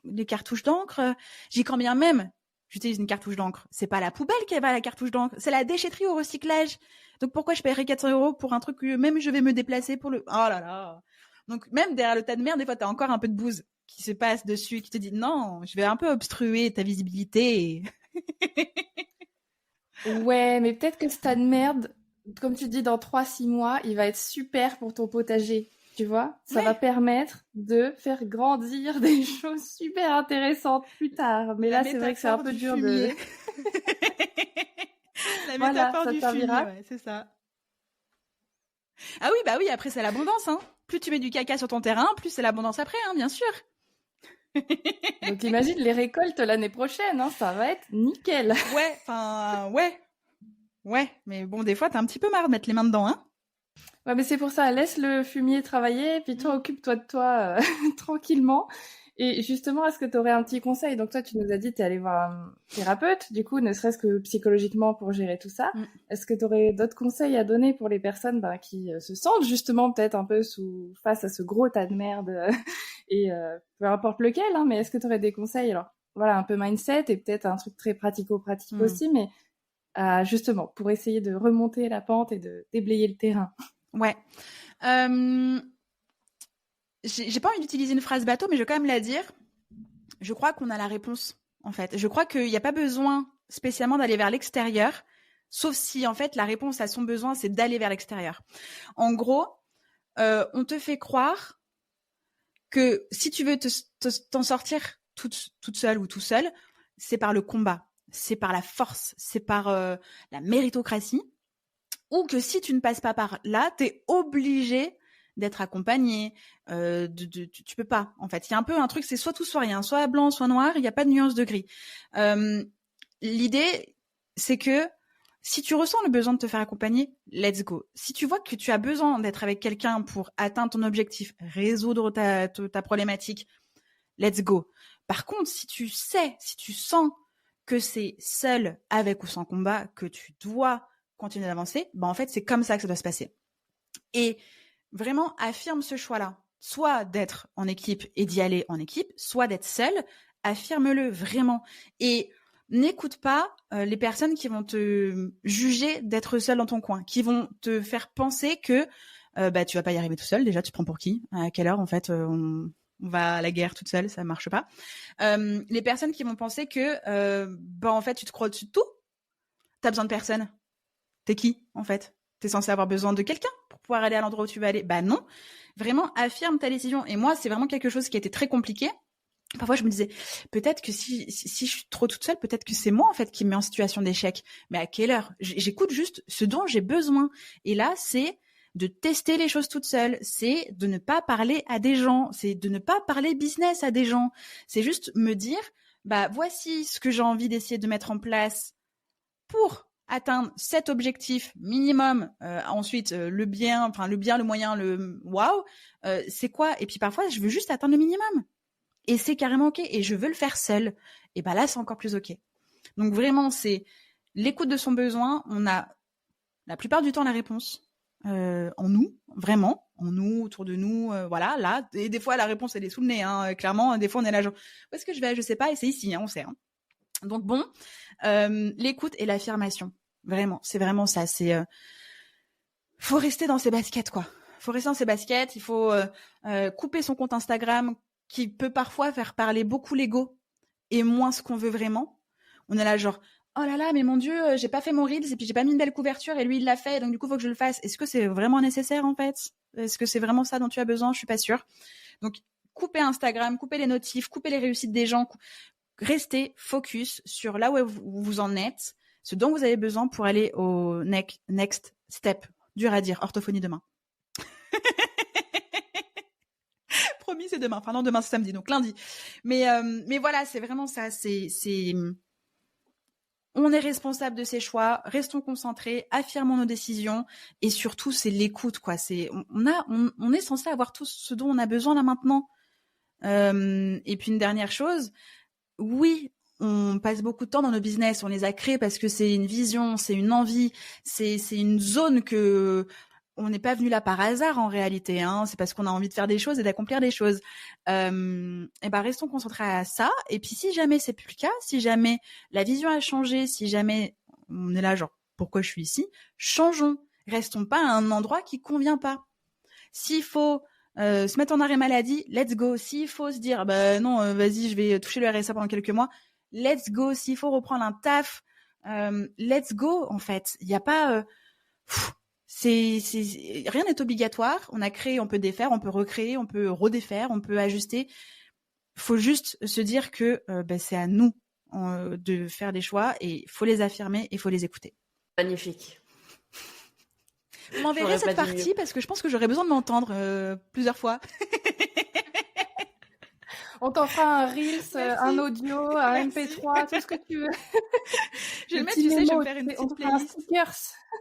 des cartouches d'encre? J'ai quand bien même, j'utilise une cartouche d'encre. C'est pas la poubelle qui va la cartouche d'encre, c'est la déchetterie au recyclage. Donc pourquoi je paierais 400 € pour un truc que même je vais me déplacer pour le... Oh là là. Donc même derrière le tas de merde, des fois t'as encore un peu de bouse qui se passe dessus, qui te dit non, je vais un peu obstruer ta visibilité. Ouais, mais peut-être que ce tas de merde, comme tu dis, dans 3-6 mois, il va être super pour ton potager. Tu vois, ça va permettre de faire grandir des choses super intéressantes plus tard. Mais là, c'est vrai que c'est un peu dur de... La métaphore du fumier, ouais, c'est ça. Ah oui, bah oui, après c'est l'abondance, hein. Plus tu mets du caca sur ton terrain, plus c'est l'abondance après, hein, bien sûr. Donc imagine les récoltes l'année prochaine, hein, ça va être nickel. Ouais, enfin, ouais, mais bon, des fois t'as un petit peu marre de mettre les mains dedans, hein. Ouais, mais c'est pour ça, laisse le fumier travailler, puis toi, occupe-toi de toi tranquillement. Et justement, est-ce que tu aurais un petit conseil? Donc toi, tu nous as dit que tu es allé voir un thérapeute, du coup, ne serait-ce que psychologiquement pour gérer tout ça. Est-ce que tu aurais d'autres conseils à donner pour les personnes qui se sentent justement peut-être un peu face à ce gros tas de merde et peu importe lequel, hein, mais est-ce que tu aurais des conseils? Alors voilà, un peu mindset et peut-être un truc très pratico-pratique aussi, mais justement, pour essayer de remonter la pente et de déblayer le terrain. Ouais. J'ai pas envie d'utiliser une phrase bateau, mais je vais quand même la dire. Je crois qu'on a la réponse, en fait. Je crois qu'il n'y a pas besoin spécialement d'aller vers l'extérieur, sauf si, en fait, la réponse à son besoin, c'est d'aller vers l'extérieur. En gros, on te fait croire que si tu veux t'en sortir toute seule ou tout seul, c'est par le combat, c'est par la force, c'est par la méritocratie, ou que si tu ne passes pas par là, t'es obligé d'être accompagné, tu peux pas, en fait. Il y a un peu un truc, c'est soit tout, soit rien, soit blanc, soit noir, il n'y a pas de nuance de gris. L'idée, c'est que si tu ressens le besoin de te faire accompagner, let's go. Si tu vois que tu as besoin d'être avec quelqu'un pour atteindre ton objectif, résoudre ta problématique, let's go. Par contre, si tu sens que c'est seul, avec ou sans combat, que tu dois continuer d'avancer, en fait, c'est comme ça que ça doit se passer. Et vraiment, affirme ce choix-là. Soit d'être en équipe et d'y aller en équipe, soit d'être seul. Affirme-le vraiment. Et n'écoute pas les personnes qui vont te juger d'être seul dans ton coin, qui vont te faire penser que tu vas pas y arriver tout seul. Déjà, tu te prends pour qui? À quelle heure, en fait, on va à la guerre toute seule, ça marche pas. Les personnes qui vont penser que en fait, tu te crois au-dessus de tout. T'as besoin de personne. T'es qui, en fait? T'es censé avoir besoin de quelqu'un pour pouvoir aller à l'endroit où tu vas aller. Bah non. Vraiment, affirme ta décision. Et moi, c'est vraiment quelque chose qui a été très compliqué. Parfois, je me disais, peut-être que si je suis trop toute seule, peut-être que c'est moi, en fait, qui me mets en situation d'échec. Mais à quelle heure? J'écoute juste ce dont j'ai besoin. Et là, c'est de tester les choses toute seule. C'est de ne pas parler à des gens. C'est de ne pas parler business à des gens. C'est juste me dire, voici ce que j'ai envie d'essayer de mettre en place pour atteindre cet objectif minimum, ensuite le bien, le moyen, le waouh, c'est quoi? Et puis parfois, je veux juste atteindre le minimum. Et c'est carrément OK. Et je veux le faire seule. Et là, c'est encore plus OK. Donc vraiment, c'est l'écoute de son besoin. On a la plupart du temps la réponse en nous, vraiment, en nous, autour de nous, voilà, là. Et des fois, la réponse, elle est sous le nez, hein, clairement. Des fois, on est là genre, où est-ce que je vais? Je sais pas. Et c'est ici, hein, on sait. Hein. Donc bon, l'écoute et l'affirmation. Vraiment, c'est vraiment ça. C'est faut rester dans ses baskets, quoi. Faut rester dans ses baskets. Il faut couper son compte Instagram qui peut parfois faire parler beaucoup l'ego et moins ce qu'on veut vraiment. On est là genre oh là là, mais mon Dieu, j'ai pas fait mon reels et puis j'ai pas mis une belle couverture et lui il l'a fait, donc du coup faut que je le fasse. Est-ce que c'est vraiment nécessaire en fait? Est-ce que c'est vraiment ça dont tu as besoin? Je suis pas sûre. Donc coupez Instagram, coupez les notifs, coupez les réussites des gens. Restez focus sur là où vous en êtes, ce dont vous avez besoin pour aller au next step. Dur à dire, orthophonie demain. promis, c'est demain. Enfin non, demain c'est samedi, donc lundi. Mais voilà, c'est vraiment ça. On est responsable de ses choix, restons concentrés, affirmons nos décisions et surtout c'est l'écoute quoi. On est censé avoir tout ce dont on a besoin là maintenant. Et puis une dernière chose, oui, on passe beaucoup de temps dans nos business, on les a créés parce que c'est une vision, c'est une envie, c'est une zone que on n'est pas venu là par hasard en réalité, hein. C'est parce qu'on a envie de faire des choses et d'accomplir des choses. Et ben restons concentrés à ça. Et puis si jamais c'est plus le cas, si jamais la vision a changé, si jamais on est là genre pourquoi je suis ici, changeons. Restons pas à un endroit qui convient pas. S'il faut se mettre en arrêt maladie, let's go. S'il faut se dire bah non, vas-y, je vais toucher le RSA pendant quelques mois, let's go. S'il faut reprendre un taf, let's go. En fait, il y a pas rien n'est obligatoire. On a créé, on peut défaire, on peut recréer, on peut redéfaire, on peut ajuster. Faut juste se dire que c'est à nous de faire des choix et faut les affirmer et faut les écouter. Magnifique. Vous m'enverrez cette partie parce que je pense que j'aurais besoin de m'entendre plusieurs fois. On t'en fera un Reels, un audio, un MP3, tout ce que tu veux. Je vais le mettre, tu sais, je vais me faire une petite playlist.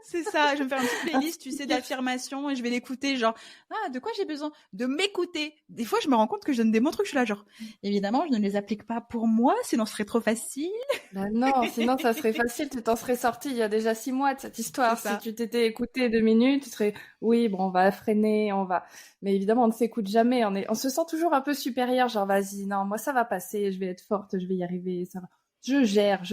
C'est ça, je vais me faire une petite playlist, tu sais, d'affirmations et je vais l'écouter, genre, de quoi j'ai besoin? De m'écouter. Des fois, je me rends compte que je donne des mots trucs, je suis là, genre, évidemment, je ne les applique pas pour moi, sinon ce serait trop facile. Bah non, sinon ça serait facile, tu t'en serais sorti il y a déjà 6 mois de cette histoire. Si tu t'étais écouté 2 minutes, tu serais, oui, bon, on va freiner, mais évidemment, on ne s'écoute jamais, on se sent toujours un peu supérieur, genre, vas-y, non, moi ça va passer, je vais être forte, je vais y arriver, ça va. Je gère,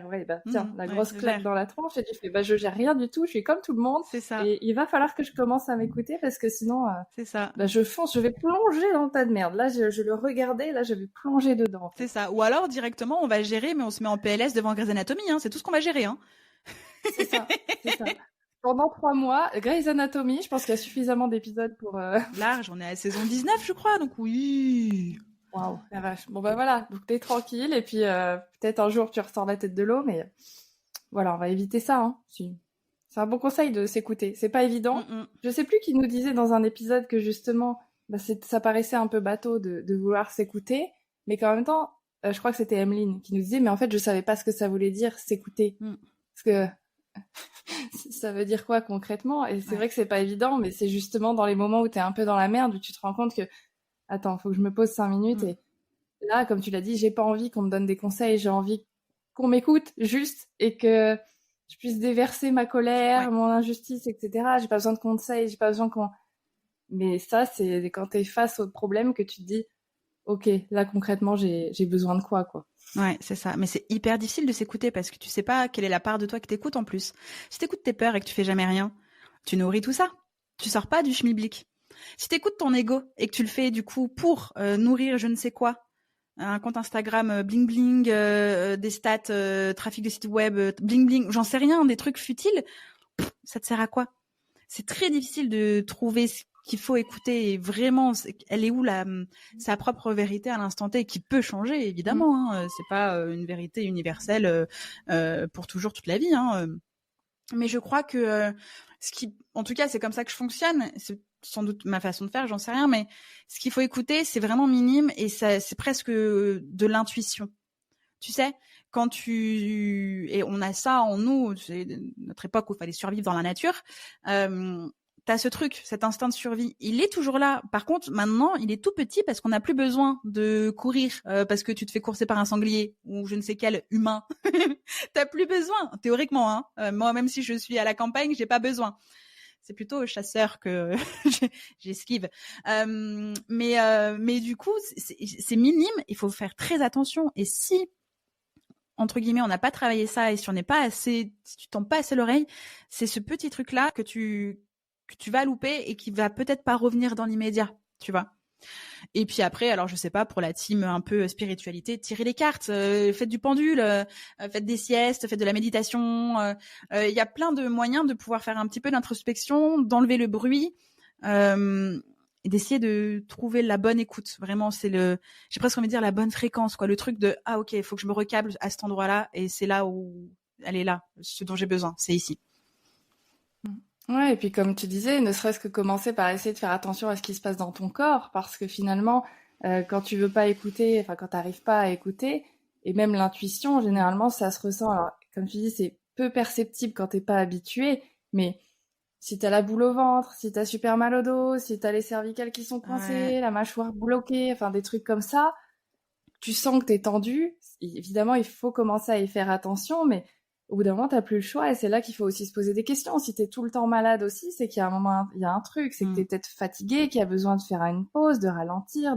ouais, bah, tiens, la grosse claque dans la tronche, et tu fais, je gère rien du tout, je suis comme tout le monde. C'est ça. Et il va falloir que je commence à m'écouter parce que sinon, c'est ça. Je fonce, je vais plonger dans le tas de merde. Là, je le regardais, là, je vais plonger dedans. C'est ça. Ou alors, directement, on va gérer, mais on se met en PLS devant Grey's Anatomy, hein. C'est tout ce qu'on va gérer, hein. C'est ça. Pendant 3 mois, Grey's Anatomy, je pense qu'il y a suffisamment d'épisodes pour... Large, on est à la saison 19, je crois, donc oui. Waouh, la vache. Bon bah voilà, donc t'es tranquille et puis peut-être un jour tu ressors la tête de l'eau, mais voilà, on va éviter ça. Hein. C'est un bon conseil de s'écouter. C'est pas évident. Je sais plus qui nous disait dans un épisode que justement, ça paraissait un peu bateau de vouloir s'écouter, mais qu'en même temps, je crois que c'était Emeline qui nous disait, mais en fait je savais pas ce que ça voulait dire s'écouter, parce que ça veut dire quoi concrètement? Et c'est vrai que c'est pas évident, mais c'est justement dans les moments où t'es un peu dans la merde où tu te rends compte que attends, faut que je me pose 5 minutes et là, comme tu l'as dit, j'ai pas envie qu'on me donne des conseils, j'ai envie qu'on m'écoute juste et que je puisse déverser ma colère, mon injustice, etc. J'ai pas besoin de conseils, j'ai pas besoin qu'on... Mais ça, c'est quand t'es face au problème que tu te dis, ok, là concrètement, j'ai besoin de quoi. Ouais, c'est ça. Mais c'est hyper difficile de s'écouter parce que tu sais pas quelle est la part de toi qui t'écoute en plus. Si t'écoutes tes peurs et que tu fais jamais rien, tu nourris tout ça. Tu sors pas du schmilblick. Si t'écoutes ton ego et que tu le fais du coup pour nourrir je ne sais quoi, un compte Instagram bling bling, des stats, trafic de site web bling bling, j'en sais rien, des trucs futiles, ça te sert à quoi? C'est très difficile de trouver ce qu'il faut écouter et vraiment, elle est où sa propre vérité à l'instant T qui peut changer évidemment. Hein, c'est pas une vérité universelle pour toujours toute la vie. Hein, mais je crois que en tout cas, c'est comme ça que je fonctionne. C'est sans doute ma façon de faire, j'en sais rien, mais ce qu'il faut écouter, c'est vraiment minime et ça, c'est presque de l'intuition. Tu sais, et on a ça en nous, c'est notre époque où il fallait survivre dans la nature, t'as ce truc, cet instinct de survie, il est toujours là. Par contre, maintenant, il est tout petit parce qu'on n'a plus besoin de courir parce que tu te fais courser par un sanglier ou je ne sais quel humain. T'as plus besoin, théoriquement. Hein. Moi, même si je suis à la campagne, j'ai pas besoin. C'est plutôt aux chasseurs que j'esquive. Mais du coup, c'est minime. Il faut faire très attention. Et si, entre guillemets, on n'a pas travaillé ça et si tu tends pas assez l'oreille, c'est ce petit truc-là que tu vas louper et qui va peut-être pas revenir dans l'immédiat, tu vois. Et puis après, alors je sais pas, pour la team un peu spiritualité, tirez les cartes, faites du pendule, faites des siestes, faites de la méditation. Il y a plein de moyens de pouvoir faire un petit peu d'introspection, d'enlever le bruit, et d'essayer de trouver la bonne écoute. Vraiment, j'ai presque envie de dire la bonne fréquence, quoi. Le truc de ok, il faut que je me recable à cet endroit-là et c'est là où elle est là, ce dont j'ai besoin, c'est ici. Ouais, et puis comme tu disais, ne serait-ce que commencer par essayer de faire attention à ce qui se passe dans ton corps, parce que finalement, quand tu veux pas écouter, enfin quand t'arrives pas à écouter, et même l'intuition, généralement, ça se ressent. Alors, comme tu dis, c'est peu perceptible quand t'es pas habitué, mais si t'as la boule au ventre, si t'as super mal au dos, si t'as les cervicales qui sont coincées, la mâchoire bloquée, enfin des trucs comme ça, tu sens que t'es tendu. Évidemment, il faut commencer à y faire attention, mais au bout d'un moment, t'as plus le choix, et c'est là qu'il faut aussi se poser des questions. Si t'es tout le temps malade aussi, c'est qu'il y a un moment, il y a un truc, c'est que t'es peut-être fatigué, qu'il y a besoin de faire une pause, de ralentir,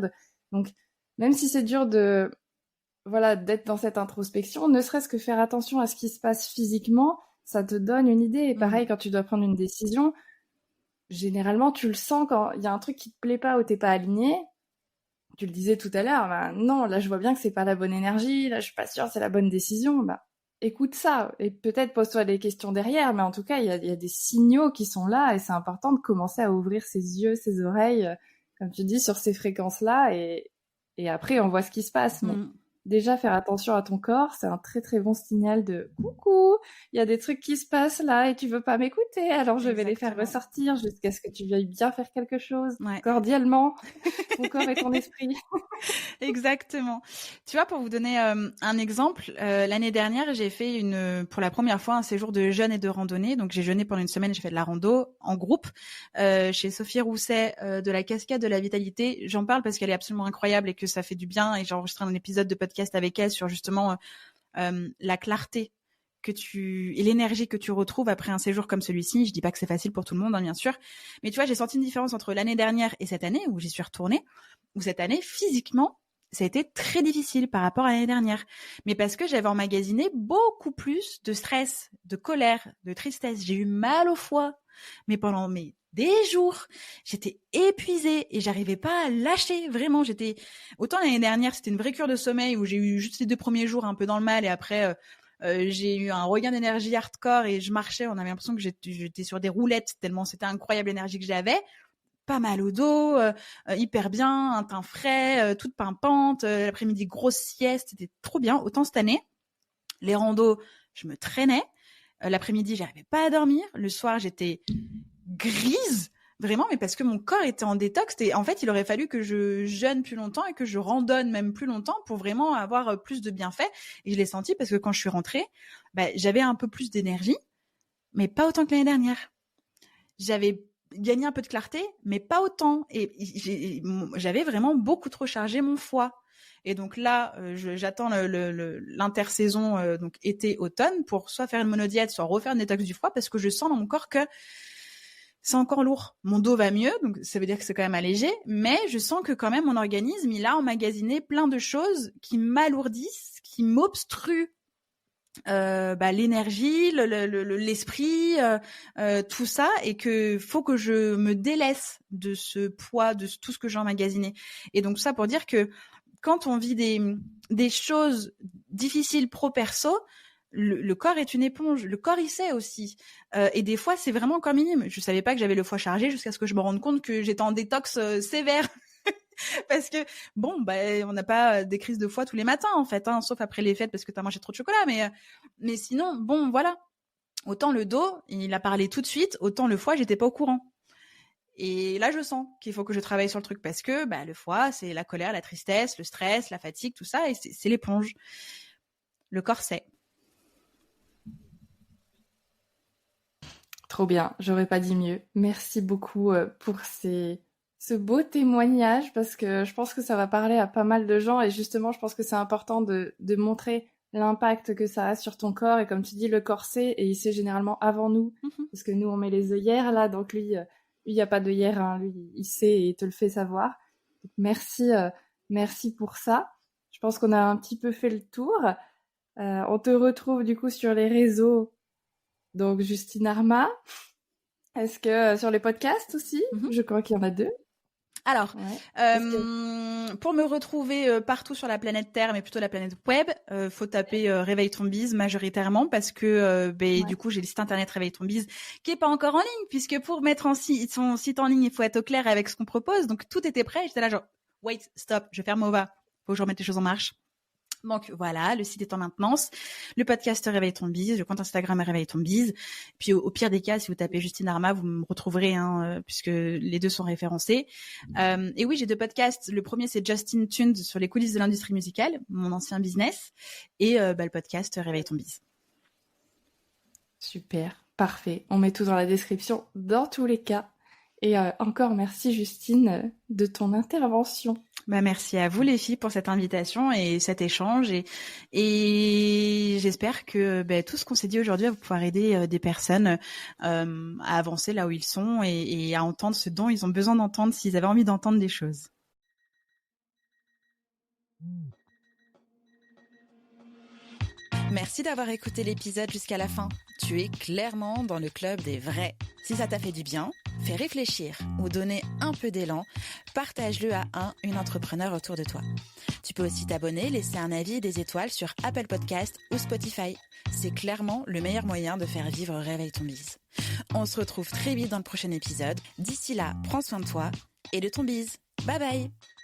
donc même si c'est dur d'être dans cette introspection, ne serait-ce que faire attention à ce qui se passe physiquement, ça te donne une idée. Et pareil, quand tu dois prendre une décision, généralement, tu le sens quand il y a un truc qui te plaît pas ou t'es pas aligné. Tu le disais tout à l'heure, non, là, je vois bien que c'est pas la bonne énergie, là, je suis pas sûre que c'est la bonne décision. Écoute ça, et peut-être pose-toi des questions derrière, mais en tout cas, il y a des signaux qui sont là, et c'est important de commencer à ouvrir ses yeux, ses oreilles, comme tu dis, sur ces fréquences-là, et après, on voit ce qui se passe. Mais déjà, faire attention à ton corps, c'est un très très bon signal de « Coucou, il y a des trucs qui se passent là et tu veux pas m'écouter, alors je vais les faire ressortir jusqu'à ce que tu veuilles bien faire quelque chose, cordialement, ton corps et ton esprit. » Exactement. Tu vois, pour vous donner un exemple, l'année dernière, j'ai fait pour la première fois un séjour de jeûne et de randonnée. Donc, j'ai jeûné pendant une semaine, j'ai fait de la rando en groupe chez Sophie Rousset de la Cascade de la Vitalité. J'en parle parce qu'elle est absolument incroyable et que ça fait du bien. Et j'ai enregistré un épisode de podcast avec elle sur justement la clarté et l'énergie que tu retrouves après un séjour comme celui-ci. Je dis pas que c'est facile pour tout le monde, hein, bien sûr. Mais tu vois, j'ai senti une différence entre l'année dernière et cette année où j'y suis retournée, où cette année, physiquement, ça a été très difficile par rapport à l'année dernière. Mais parce que j'avais emmagasiné beaucoup plus de stress, de colère, de tristesse. J'ai eu mal au foie. Mais pendant des jours, j'étais épuisée et j'arrivais pas à lâcher. Vraiment, autant l'année dernière, c'était une vraie cure de sommeil où j'ai eu juste les 2 premiers jours un peu dans le mal et après, j'ai eu un regain d'énergie hardcore et je marchais. On avait l'impression que j'étais sur des roulettes tellement c'était incroyable l'énergie que j'avais. Pas mal au dos, hyper bien, un teint frais, toute pimpante, l'après-midi grosse sieste, c'était trop bien. Autant cette année, les randos, je me traînais, l'après-midi j'arrivais pas à dormir, le soir j'étais grise, vraiment, mais parce que mon corps était en détox. Et en fait, il aurait fallu que je jeûne plus longtemps et que je randonne même plus longtemps pour vraiment avoir plus de bienfaits. Et je l'ai senti parce que quand je suis rentrée, j'avais un peu plus d'énergie, mais pas autant que l'année dernière. J'avais gagné un peu de clarté, mais pas autant. Et j'avais vraiment beaucoup trop chargé mon foie. Et donc là, j'attends l'intersaison, donc été-automne, pour soit faire une monodiète, soit refaire une détox du foie, parce que je sens dans mon corps que c'est encore lourd. Mon dos va mieux, donc ça veut dire que c'est quand même allégé, mais je sens que quand même mon organisme, il a emmagasiné plein de choses qui m'alourdissent, qui m'obstruent l'énergie, l'esprit, tout ça, et que faut que je me délaisse de ce poids, de tout ce que j'ai emmagasiné. Et donc tout ça pour dire que quand on vit des choses difficiles pro-perso, le corps est une éponge. Le corps, il sait aussi. Et des fois, c'est vraiment encore minime. Je savais pas que j'avais le foie chargé jusqu'à ce que je me rende compte que j'étais en détox sévère. Parce que, on n'a pas des crises de foie tous les matins, en fait, hein, sauf après les fêtes parce que t'as mangé trop de chocolat. Mais sinon, voilà. Autant le dos, il a parlé tout de suite, autant le foie, j'étais pas au courant. Et là, je sens qu'il faut que je travaille sur le truc parce que le foie, c'est la colère, la tristesse, le stress, la fatigue, tout ça, et c'est l'éponge. Le corps sait. Trop bien, j'aurais pas dit mieux. Merci beaucoup pour ce beau témoignage parce que je pense que ça va parler à pas mal de gens et justement, je pense que c'est important de montrer l'impact que ça a sur ton corps et comme tu dis, le corps sait et il sait généralement avant nous parce que nous, on met les œillères là, donc lui, il n'y a pas d'œillères, hein, lui, il sait et il te le fait savoir. Donc, merci pour ça. Je pense qu'on a un petit peu fait le tour. On te retrouve du coup sur les réseaux. Donc, Justine Arma. Est-ce que sur les podcasts aussi? Je crois qu'il y en a 2. Alors, pour me retrouver partout sur la planète Terre, mais plutôt la planète web, faut taper Réveille ton bise majoritairement parce que du coup, j'ai le site internet Réveille ton bise qui est pas encore en ligne puisque pour mettre son site en ligne, il faut être au clair avec ce qu'on propose. Donc, tout était prêt. J'étais là genre, wait, stop, je ferme Mova. Faut que je remette les choses en marche. Donc voilà, le site est en maintenance, le podcast Réveille ton bise, le compte Instagram Réveille ton bise. Puis au pire des cas, si vous tapez Justine Arma, vous me retrouverez, puisque les deux sont référencés. Et oui, j'ai 2 podcasts. Le premier, c'est Justin Tuned sur les coulisses de l'industrie musicale, mon ancien business, et le podcast Réveille ton bise. Super, parfait. On met tout dans la description dans tous les cas. Et encore merci Justine de ton intervention. Merci à vous les filles pour cette invitation et cet échange et j'espère que tout ce qu'on s'est dit aujourd'hui va pouvoir aider des personnes à avancer là où ils sont et à entendre ce dont ils ont besoin d'entendre s'ils avaient envie d'entendre des choses. Merci d'avoir écouté l'épisode jusqu'à la fin. Tu es clairement dans le club des vrais. Si ça t'a fait du bien, fait réfléchir ou donner un peu d'élan, partage-le à une entrepreneur autour de toi. Tu peux aussi t'abonner, laisser un avis et des étoiles sur Apple Podcast ou Spotify. C'est clairement le meilleur moyen de faire vivre Réveille ton bise. On se retrouve très vite dans le prochain épisode. D'ici là, prends soin de toi et de ton bise. Bye bye!